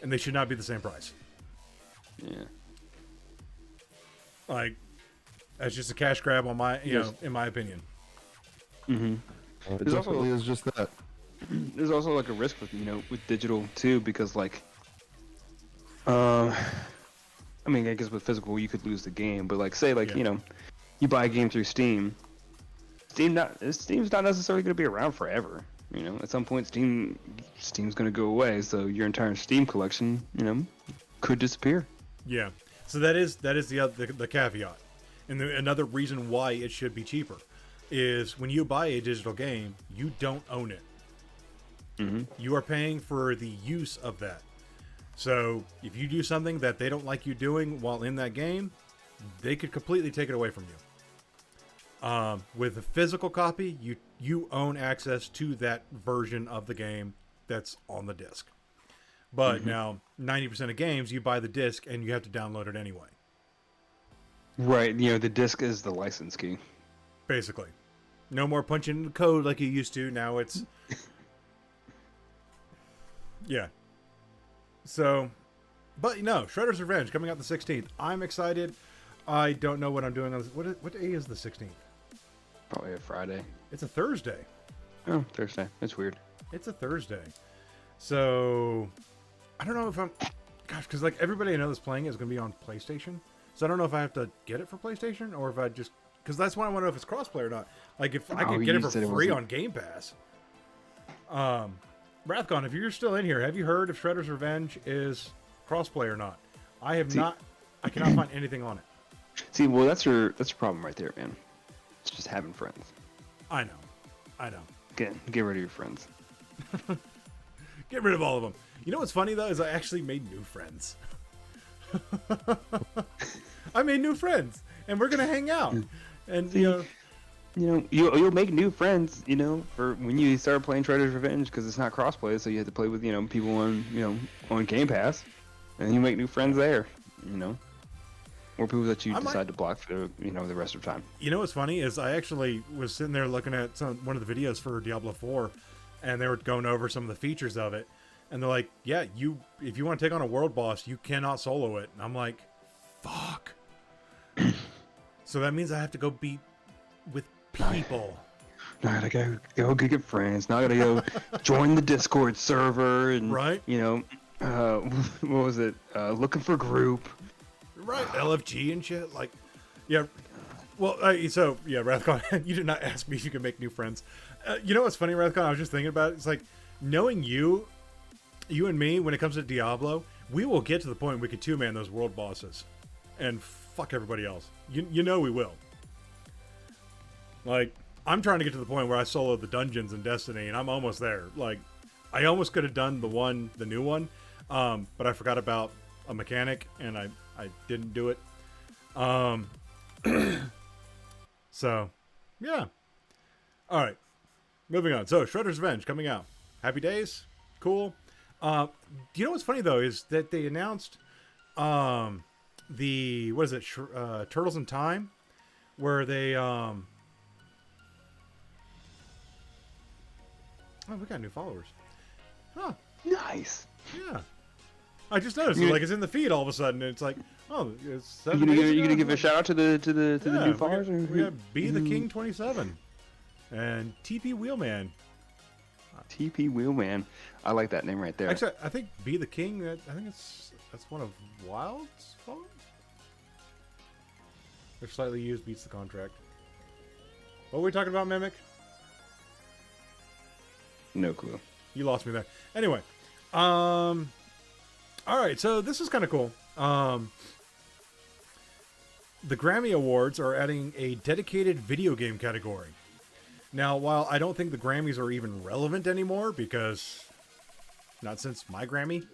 and they should not be the same price. Yeah. Like, that's just a cash grab on my, you know, in my opinion. It There's definitely also- is just that. There's also like a risk with with digital too, because like, I mean, I guess with physical you could lose the game, but like say like Yeah. you buy a game through Steam. Steam's not necessarily going to be around forever. At some point Steam's going to go away, so your entire Steam collection, could disappear. Yeah. So that is the caveat, and another reason why it should be cheaper is when you buy a digital game, you don't own it. You are paying for the use of that. So if you do something that they don't like you doing while in that game, they could completely take it away from you. With a physical copy, you own access to that version of the game that's on the disc. But now 90% of games, you buy the disc and you have to download it anyway. Right. The disc is the license key. Basically. No more punching in the code like you used to. Now it's... Yeah. So, but no, Shredder's Revenge coming out the 16th. I'm excited. I don't know what I'm doing on this. What day is the 16th? Probably a Friday. It's a Thursday. Oh, Thursday. That's weird. It's a Thursday. So, I don't know if I'm... Gosh, because like everybody I know that's playing it is going to be on PlayStation. So I don't know if I have to get it for PlayStation or if I just... Because that's why I want to know if it's crossplay or not. Like if I could get it for free on Game Pass. Rathcon, if you're still in here, have you heard if Shredder's Revenge is crossplay or not? I have not. I cannot find anything on it. See, well, that's your problem right there, man. It's just having friends. I know. Get rid of your friends. Get rid of all of them. You know what's funny though is I actually made new friends. I made new friends, and we're gonna hang out. And you'll make new friends, for when you start playing Shredder's Revenge, because it's not crossplay, so you have to play with people on Game Pass, and you make new friends there, or people that you decide to block for the rest of the time. You know what's funny is I actually was sitting there looking at one of the videos for Diablo 4, and they were going over some of the features of it, and they're like, yeah, if you want to take on a world boss, you cannot solo it. And I'm like, fuck. So that means I have to go beat with people. Now I gotta go get friends. Now I gotta go join the Discord server and right. What was it? Looking for group. Right, LFG and shit. Like, yeah. Well, so yeah, Rathcon, you did not ask me if you could make new friends. You know what's funny, Rathcon? I was just thinking about it. It's like knowing you and me when it comes to Diablo, we will get to the point we could two-man those world bosses and fuck everybody else. You know we will. Like, I'm trying to get to the point where I solo the dungeons in Destiny, and I'm almost there. Like, I almost could have done the new one, but I forgot about a mechanic, and I didn't do it. So, yeah. All right, moving on. So, Shredder's Revenge coming out. Happy days, cool. You know what's funny though is that they announced the Turtles in Time, where they oh, we got new followers. Huh. Nice. Yeah. I just noticed, like, it's in the feed all of a sudden, and it's like, oh, it's 7 You days gonna ago? give a shout out to the new followers? We got Be the King 27 and TP Wheelman. TP Wheelman. I like that name right there. Actually, I think Be the King. I think that's one of Wild's followers. They're slightly used beats the contract. What were we talking about, Mimic? No clue. You lost me there. Anyway, all right. So this is kind of cool. The Grammy Awards are adding a dedicated video game category. Now, while I don't think the Grammys are even relevant anymore, because not since my Grammy,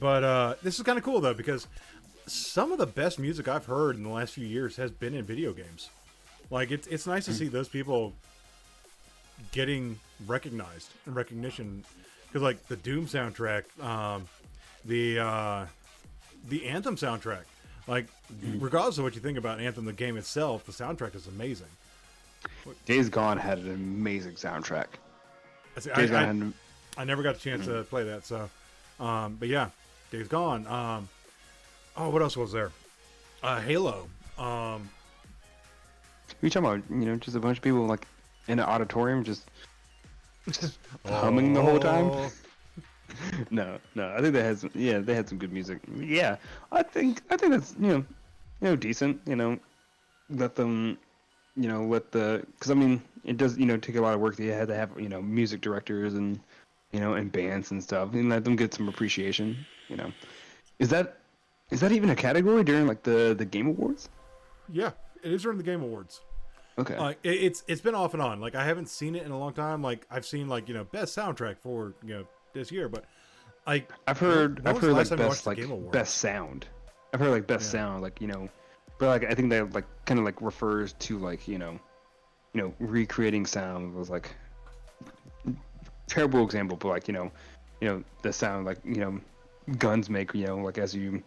but this is kind of cool though, because some of the best music I've heard in the last few years has been in video games. Like, it's nice to see those people getting recognized and recognition, because like the Doom soundtrack, the Anthem soundtrack, like regardless of what you think about Anthem, the game itself, the soundtrack is amazing. Days Gone had an amazing soundtrack. I never got a chance to play that, so but yeah, Days Gone. Oh, what else was there? Halo. You talking about, just a bunch of people like in an auditorium just humming the whole time? No, I think they had some good music. Yeah, I think that's decent. Let them, because I mean it does take a lot of work. They had to have music directors and and bands and stuff, and let them get some appreciation. Is that even a category during like the Game Awards? Yeah, it is during the Game Awards. Okay. It's been off and on. Like, I haven't seen it in a long time. Like, I've seen like best soundtrack for this year, but I've heard like best sound. I've heard like best sound, like but like I think that like kind of like refers to like recreating sound was like terrible example, but like the sound like guns make like as you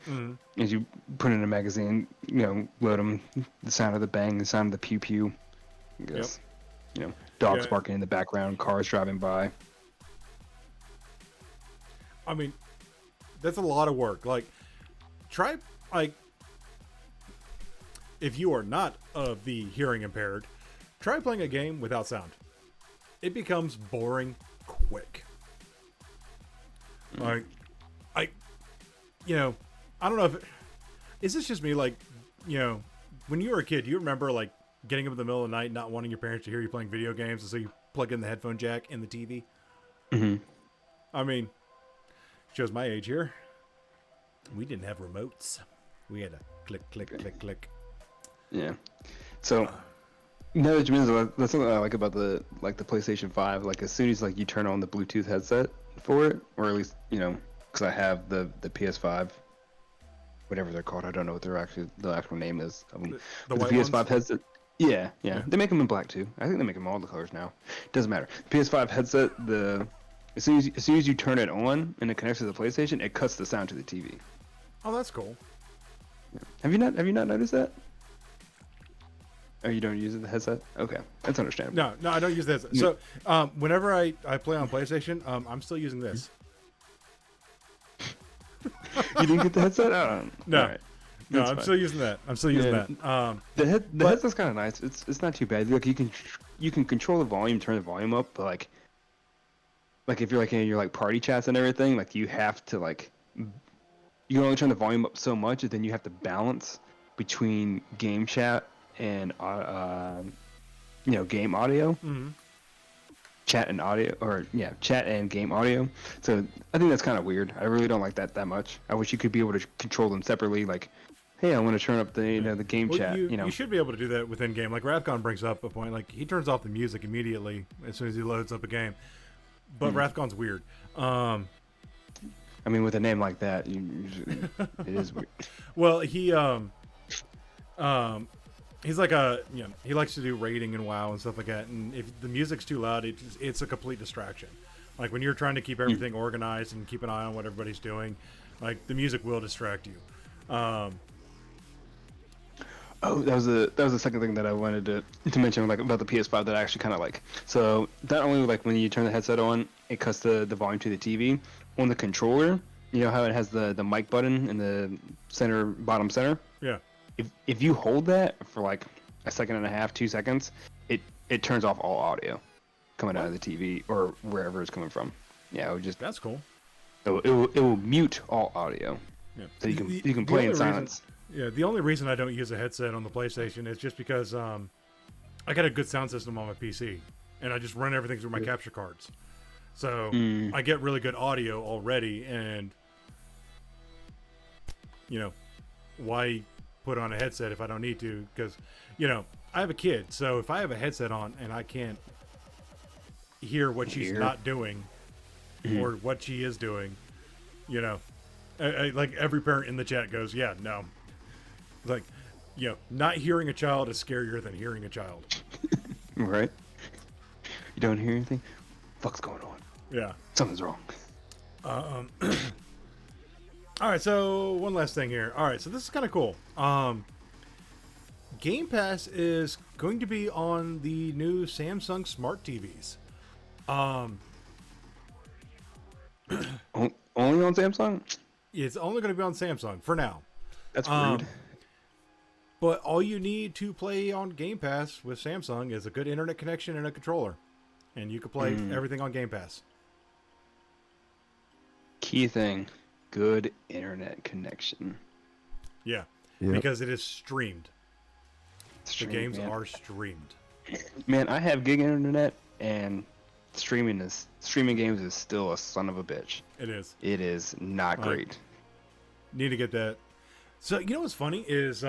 put in a magazine, load them, the sound of the bang, the sound of the pew pew. I guess dogs barking in the background, cars driving by. I mean, that's a lot of work. Like, try, like, if you are not of the hearing impaired, try playing a game without sound. It becomes boring quick. Like, I don't know if is this just me? Like, when you were a kid, do you remember like getting up in the middle of the night, not wanting your parents to hear you playing video games, and so you plug in the headphone jack in the TV? Mm-hmm. I mean, shows my age here. We didn't have remotes. We had to click, click, click, click. Yeah. So now that you mentioned, that's something I like about the PlayStation 5. Like, as soon as like you turn on the Bluetooth headset for it, or at least because I have the PS5, whatever they're called. I don't know what the actual name is. The PS5 ones? headset. Yeah. They make them in black too. I think they make them all the colors now. Doesn't matter. PS5 headset. As soon as you turn it on and it connects to the PlayStation, it cuts the sound to the TV. Oh, that's cool. Yeah. Have you not noticed that? Oh, you don't use the headset? Okay, that's understandable. No, I don't use this. So, whenever I play on PlayStation, I'm still using this. You didn't get the headset? Oh, No. all right. No, That's I'm fine. still using that. I'm still using Yeah. that. The headset's kind of nice. It's not too bad. Like you can control the volume, turn the volume up, but like if you're like in your like party chats and everything, like you have to like you can only turn the volume up so much, and then you have to balance between game chat and game audio. Mhm. Chat and audio, or chat and game audio. So I think that's kind of weird. I really don't like that much. I wish you could be able to control them separately. Like, hey, I want to turn up the the game Well, chat. you should be able to do that within game. Like Rathcon brings up a point. Like he turns off the music immediately as soon as he loads up a game. But Rathcon's weird. I mean, with a name like that, it is weird. Well, he's like he likes to do raiding and WoW and stuff like that. And if the music's too loud, it's a complete distraction. Like when you're trying to keep everything organized and keep an eye on what everybody's doing, like the music will distract you. Oh, that was the second thing that I wanted to mention, like about the PS5 that I actually kind of like. So not only like when you turn the headset on, it cuts the volume to the TV. On the controller, you know how it has the mic button in the bottom center. Yeah. If you hold that for like a second and a half, 2 seconds, it turns off all audio coming out of the TV or wherever it's coming from. Yeah, it would just That's cool. it will mute all audio. Yeah. So you can play in silence. Yeah, the only reason I don't use a headset on the PlayStation is just because I got a good sound system on my PC, and I just run everything through my capture cards. So I get really good audio already, and why put on a headset if I don't need to? Because I have a kid, so if I have a headset on and I can't hear what she's not doing or what she is doing, like every parent in the chat goes, yeah, no. Like, not hearing a child is scarier than hearing a child. Right? You don't hear anything? Fuck's going on? Yeah. Something's wrong. All right, so one last thing here. All right, so this is kind of cool. Gamepass is going to be on the new Samsung Smart TVs. Only on Samsung? It's only going to be on Samsung for now. That's rude. But all you need to play on Game Pass with Samsung is a good internet connection and a controller. And you can play everything on Game Pass. Key thing, good internet connection. Yeah, Yep. because it is streamed. The games are streamed. Man, I have gig internet, and streaming games is still a son of a bitch. It is. It is not great. Need to get that. So, what's funny is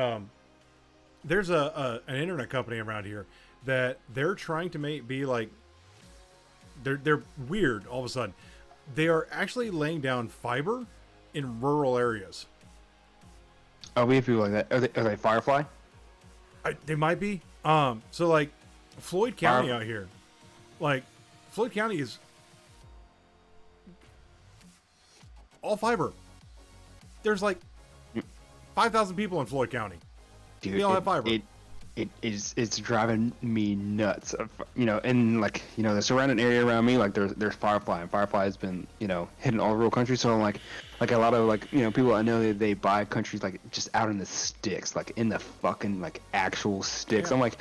there's an internet company around here that they're trying to be like, they're weird all of a sudden. They are actually laying down fiber in rural areas. Oh, we have people like that. Are they Firefly? They might be. So like Floyd County out here, like Floyd County is all fiber. There's like 5,000 people in Floyd County. Dude, we all have fiber. It's driving me nuts. And like the surrounding area around me, like there's Firefly, and Firefly has been hitting all rural country. So I'm like a lot of people I know they buy countries like just out in the sticks, like in the fucking like actual sticks. Yeah. I'm like,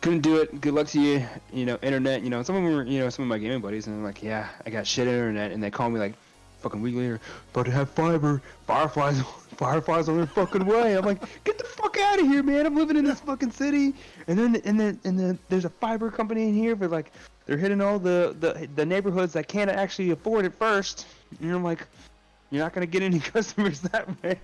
couldn't do it. Good luck to you. Internet. Some of them were some of my gaming buddies, and I'm like, yeah, I got shit internet, and they call me like fucking week later, about to have fiber. Fireflies on their fucking way. I'm like, get the fuck out of here, man. I'm living in this fucking city, and then there's a fiber company in here, but like they're hitting all the neighborhoods that can't actually afford it first. And I'm like, you're not gonna get any customers that way.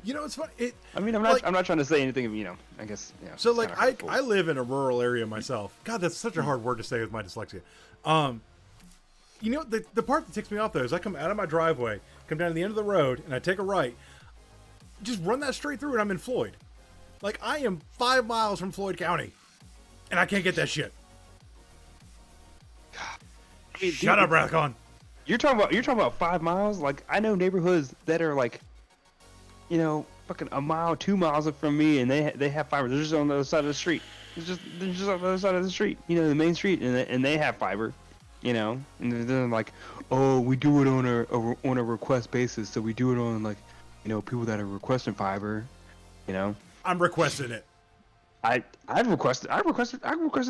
It's funny. I mean, I'm not trying to say anything. I guess. Yeah. So like I live in a rural area myself. God, that's such a hard word to say with my dyslexia. The part that ticks me off though is I come out of my driveway, come down to the end of the road, and I take a right. Just run that straight through, and I'm in Floyd. Like I am 5 miles from Floyd County, and I can't get that shit. Shut up, Rathcon. You're talking about 5 miles. Like I know neighborhoods that are like, fucking a mile, 2 miles from me, and they have fiber. They're just on the other side of the street. They're just on the other side of the street, you know, the main street, and they have fiber, you know. And they're like, oh, we do it on a request basis, so we do it on like, you know, people that are requesting fiber, you know. I'm requesting it. I requested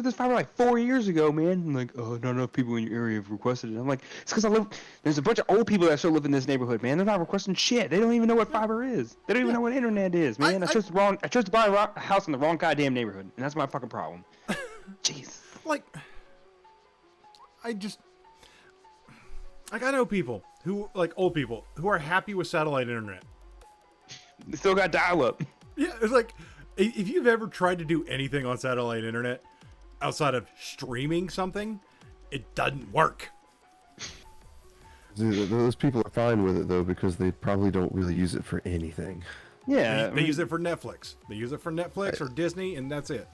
this fiber like 4 years ago, man. And like, oh, not enough people in your area have requested it. I'm like, it's because there's a bunch of old people that still live in this neighborhood, man. They're not requesting shit. They don't even know what fiber is. They don't even know what internet is, man. I chose to buy a house in the wrong goddamn neighborhood, and that's my fucking problem. Jeez. Like, I know people who, like, old people who are happy with satellite internet. They still got dial-up. Yeah, it's like, if you've ever tried to do anything on satellite internet outside of streaming something, it doesn't work. Those people are fine with it though, because they probably don't really use it for anything. Yeah, they use it for Netflix. They use it for Netflix or Disney, and that's it.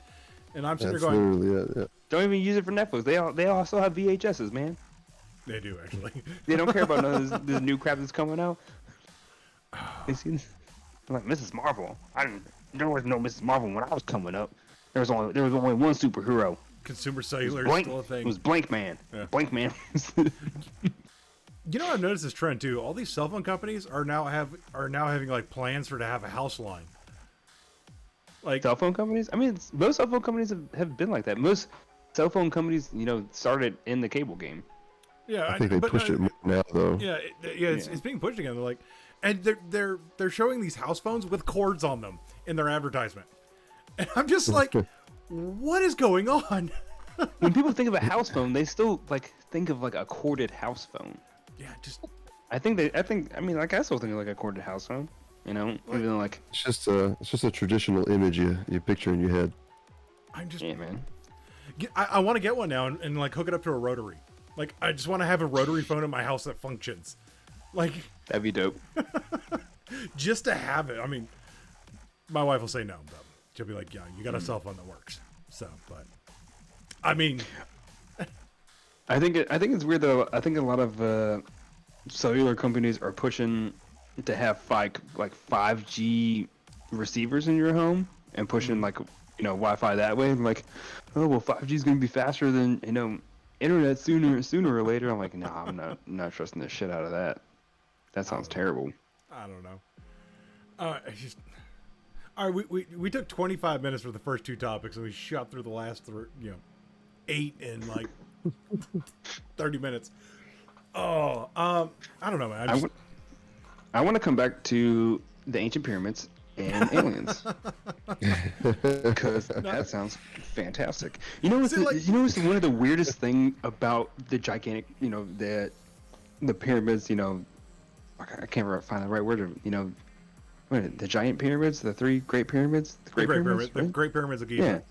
And I'm sitting there That's going, literally it. Yeah. don't even use it for Netflix. They also have VHSs, man. they do actually. They don't care about none of this new crap that's coming out. They see, like Mrs. Marvel. There was no Mrs. Marvel when I was coming up. There was only one superhero. Consumer cellular is Blank. still a thing. It was Blank Man. Yeah. Blank Man. You know, I've noticed this trend too. All these cell phone companies are now having like plans to have a house line. Like Cell phone companies? I mean, most cell phone companies have been like that. Most cell phone companies, you know, started in the cable game. yeah, I think they pushed it more now though. Yeah, it's being pushed again. They're like, and they're showing these house phones with cords on them in their advertisement, and I'm just like, what is going on? When people think of a house phone, they still like think of like a corded house phone. Yeah, just I mean, like I still think of like a corded house phone. You know, even though like It's just a traditional image you picture in your head. I'm just yeah, man. I want to get one now and like hook it up to a rotary. Like I just want to have a rotary phone in my house that functions. Like That'd be dope. just to have it. I mean, my wife will say no, but she'll be like, "Yeah, you got a cell phone that works." So, but I mean, I think it's weird though. I think a lot of cellular companies are pushing to have like 5G receivers in your home and pushing like, you know, Wi-Fi that way. I'm like, oh well, 5G is gonna be faster than, you know, internet sooner or later. I'm like, no, I'm not trusting the shit out of that. That sounds terrible. I don't know. All right, we took 25 minutes for the first two topics, and we shot through the last 8 in like 30 minutes. Oh, I don't know, man. I want to come back to the ancient pyramids and aliens because that sounds fantastic. You know what's one of the weirdest thing about the gigantic, you know, the pyramids, you know, I can't find the right word, you know, the giant pyramids, the 3 great pyramids, the Great Pyramids of Giza.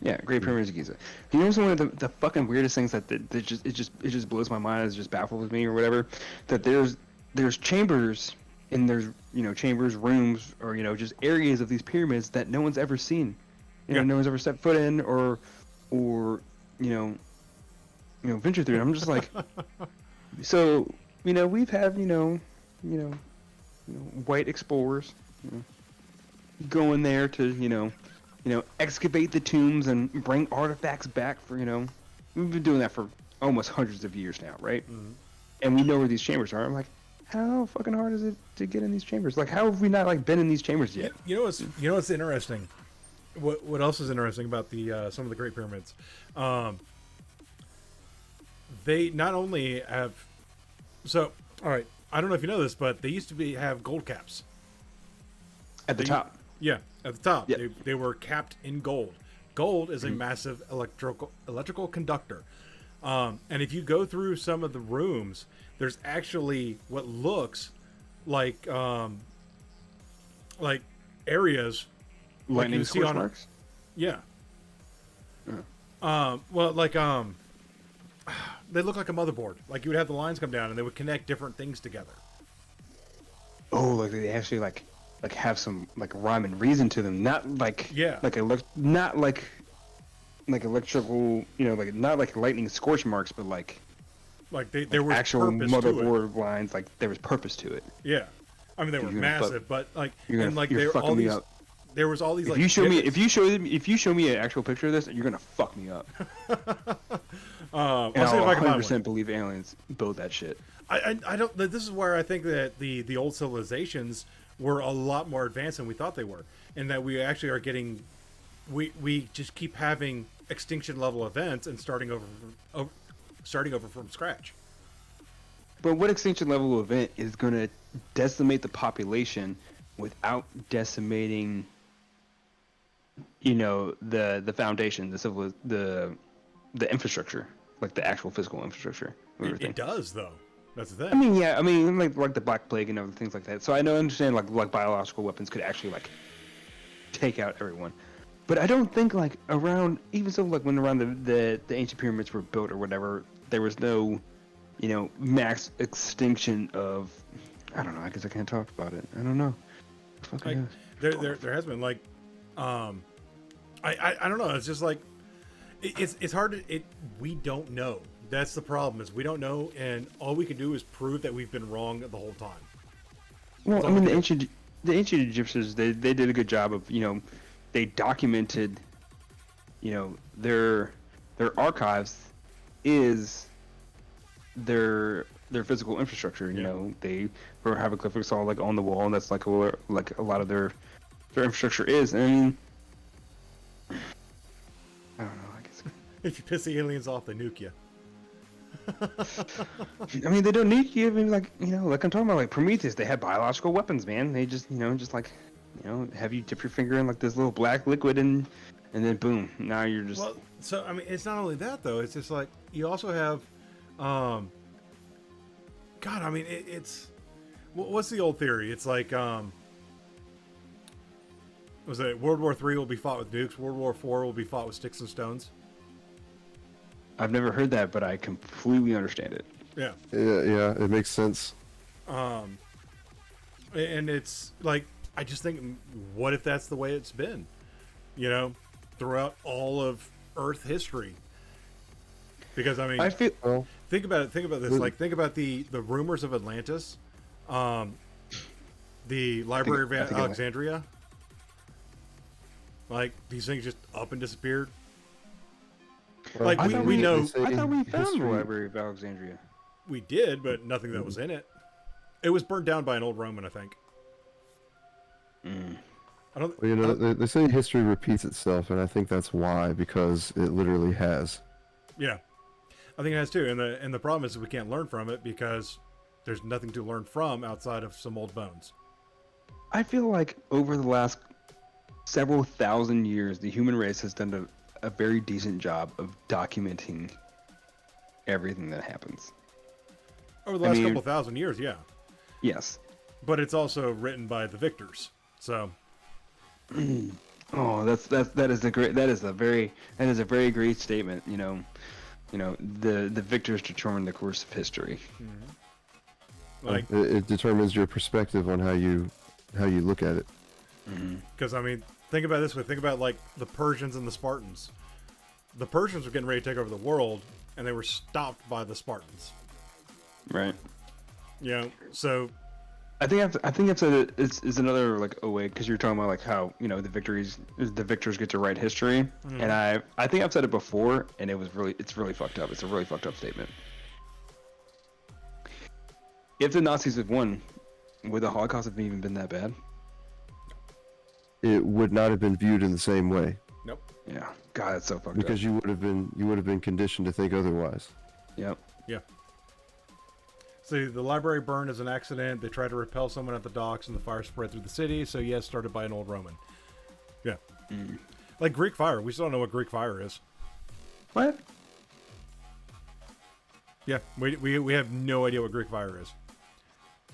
Yeah, Great Pyramids of Giza. You know, one of the fucking weirdest things that it just blows my mind, it just baffles me or whatever, that there's chambers and there's, you know, chambers, rooms, or, you know, just areas of these pyramids that no one's ever seen. You know, no one's ever stepped foot in or you know, ventured through. And I'm just like, so, you know, we've had, you know, white explorers, you know, going there to, you know, excavate the tombs and bring artifacts back for, you know, we've been doing that for almost hundreds of years now, right? Mm-hmm. And we know where these chambers are. I'm like, how fucking hard is it to get in these chambers? Like, how have we not like been in these chambers yet? You know what's interesting? What else is interesting about the some of the Great Pyramids? They not only have, so all right, I don't know if you know this, but they used to have gold caps at the top. Yeah, at the top. Yep. They were capped in gold. Gold is a massive electrical conductor. And if you go through some of the rooms, there's actually what looks like areas Lightning like scorch marks? Yeah. Oh. They look like a motherboard. Like you would have the lines come down and they would connect different things together. Oh, like they actually like have some like rhyme and reason to them, not like not like electrical, you know, like not like lightning scorch marks, but like there were actual motherboard lines. Like there was purpose to it. Yeah, I mean, they were You're gonna massive, but like, you're and like you're they were fucking all me these. up. There was all these like. If you show me an actual picture of this, you're gonna fuck me up. I'll And see if I'll I can find 100% one. believe aliens built that shit. I don't. This is where I think that the old civilizations were a lot more advanced than we thought they were, and that we actually are getting. We just keep having extinction level events and starting over from scratch. But what extinction level event is gonna decimate the population without decimating, the foundation, the infrastructure, like the actual physical infrastructure of everything? It does though. That's the thing. I mean, yeah, like the Black Plague and other things like that. So I understand like biological weapons could actually like take out everyone, but I don't think like around when around the ancient pyramids were built or whatever, there was no, max extinction of. I don't know. I guess I can't talk about it. I don't know. Like, there has been like, I don't know. It's just like, it's hard to we don't know. That's the problem, is we don't know, and all we can do is prove that we've been wrong the whole time. Well, I mean, the ancient Egyptians, they did a good job of, they documented, their archives is their physical infrastructure. They were hieroglyphics all like on the wall, and that's like a lot of their infrastructure is. And I mean, I don't know. I guess If you piss the aliens off, they nuke you. I mean, they don't need you. I mean, like I'm talking about like Prometheus. They had biological weapons, man. They just have you dip your finger in like this little black liquid and then boom, now you're just. Well, so I mean, it's not only that though. It's just like you also have, God. I mean, it's what's the old theory? It's like, was it World War III will be fought with nukes? World War IV will be fought with sticks and stones? I've never heard that, but I completely understand it. Yeah. Yeah, it makes sense. And it's like, I just think, what if that's the way it's been, throughout all of Earth history? Because I mean, I feel. Well, think about it. Think about this. Like, think about the rumors of Atlantis, the Library of Alexandria. Like, these things just up and disappeared. well, Like, we know. I thought we found history- the Library of Alexandria. We did, but nothing that was in it. It was burned down by an old Roman, I think. I don't. Well, they say history repeats itself, and I think that's why, because it literally has. Yeah, I think it has too. And the problem is we can't learn from it because there's nothing to learn from outside of some old bones. I feel like over the last several thousand years, the human race has done a very decent job of documenting everything that happens. Over the last couple thousand years, yeah. Yes. But it's also written by the victors. So Oh, that is a very great statement. The victors determine the course of history. like, It determines your perspective on how you look at it. because I mean, think about it this way. Think about like the Persians and the Spartans. The Persians were getting ready to take over the world, and they were stopped by the Spartans. Right. So I think I've said it is another like way, because you're talking about like how the victors get to write history, and I think I've said it before, and it's really fucked up. It's a really fucked up statement. If the Nazis had won, would the Holocaust have even been that bad? It would not have been viewed in the same way, nope. Yeah. God, it's so fucked because up. you would have been conditioned to think otherwise. Yep. Yeah. See, the library burned as an accident. They tried to repel someone at the docks, and the fire spread through the city. So yes, started by an old Roman. Yeah. Like Greek fire. We still don't know what Greek fire is. What? Yeah, we have no idea what Greek fire is.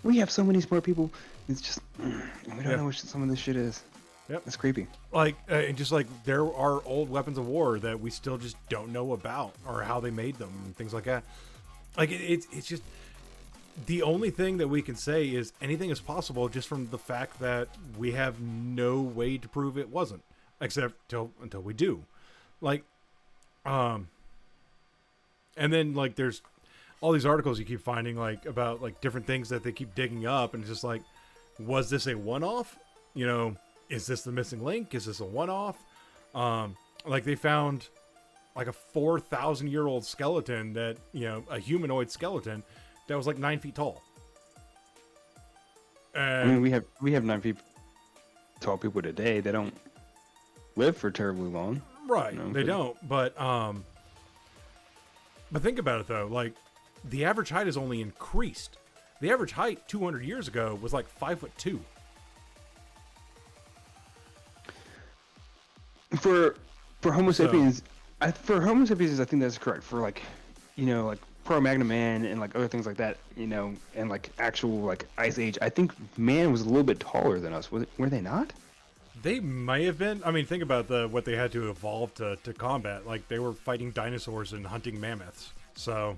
We have so many smart people. It's just we don't know what some of this shit is. Yep. It's creepy. Like, and just like there are old weapons of war that we still just don't know about or how they made them and things like that. Like it's just the only thing that we can say is anything is possible just from the fact that we have no way to prove it wasn't, except until we do. Like, and then like there's all these articles you keep finding like about like different things that they keep digging up, and it's just like, was this a one-off? You know, is this the missing link? Is this a one-off? Like they found like a 4,000-year-old skeleton that, you know, a humanoid skeleton that was like 9 feet tall. And I mean, we have 9 feet tall people today. They don't live for terribly long. right, you know, they don't. But think about it though. Like the average height has only increased. The average height 200 years ago was like 5'2". For Homo sapiens, for Homo sapiens, I think that's correct. For like, you know, like Cro-Magnon man and like other things like that, you know, and like actual like Ice Age, I think man was a little bit taller than us. Were they not? They may have been. I mean, think about what they had to evolve to combat. Like they were fighting dinosaurs and hunting mammoths. So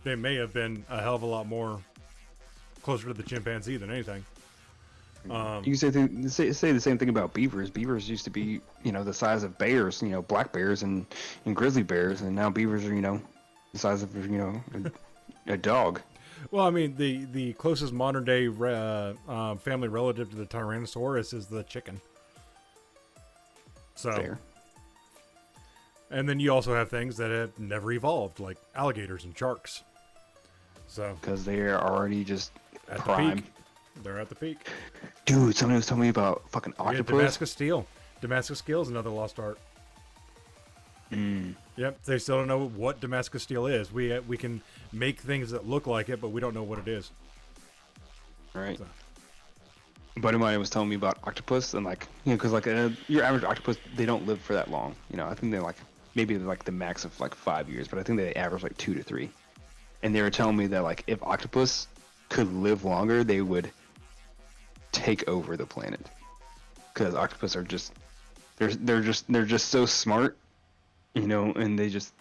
they may have been a hell of a lot more closer to the chimpanzee than anything. You can say the same thing about beavers. Beavers used to be, you know, the size of bears, you know, black bears and grizzly bears, and now beavers are, you know, the size of, you know, a dog. Well, I mean, the closest modern day family relative to the Tyrannosaurus is the chicken. So, Fair. And then you also have things that have never evolved, like alligators and sharks. So, Because they are already just at prime. the peak, they're at the peak. Dude, somebody was telling me about fucking Yeah, octopus. Damascus steel. Damascus steel is another lost art. Yep, they still don't know what Damascus steel is. We can make things that look like it, but we don't know what it is. Right. So. A buddy of mine was telling me about octopus, and like, you know, because like your average octopus, they don't live for that long. You know, I think they're like maybe like the max of like 5 years, but I think they average like 2 to 3. And they were telling me that like if octopus could live longer, they would take over the planet, because octopus are just they're just so smart, you know, and they just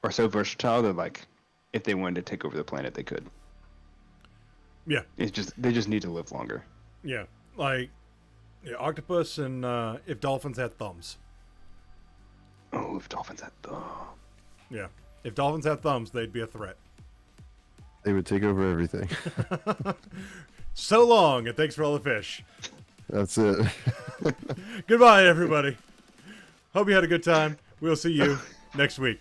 are so versatile that like if they wanted to take over the planet, they could. Yeah. It's just they just need to live longer. Yeah, like octopus and if dolphins had thumbs. Oh, if dolphins had Yeah, if dolphins had thumbs, they'd be a threat. They would take over everything. So long, and thanks for all the fish. That's it. Goodbye, everybody. Hope you had a good time. We'll see you next week.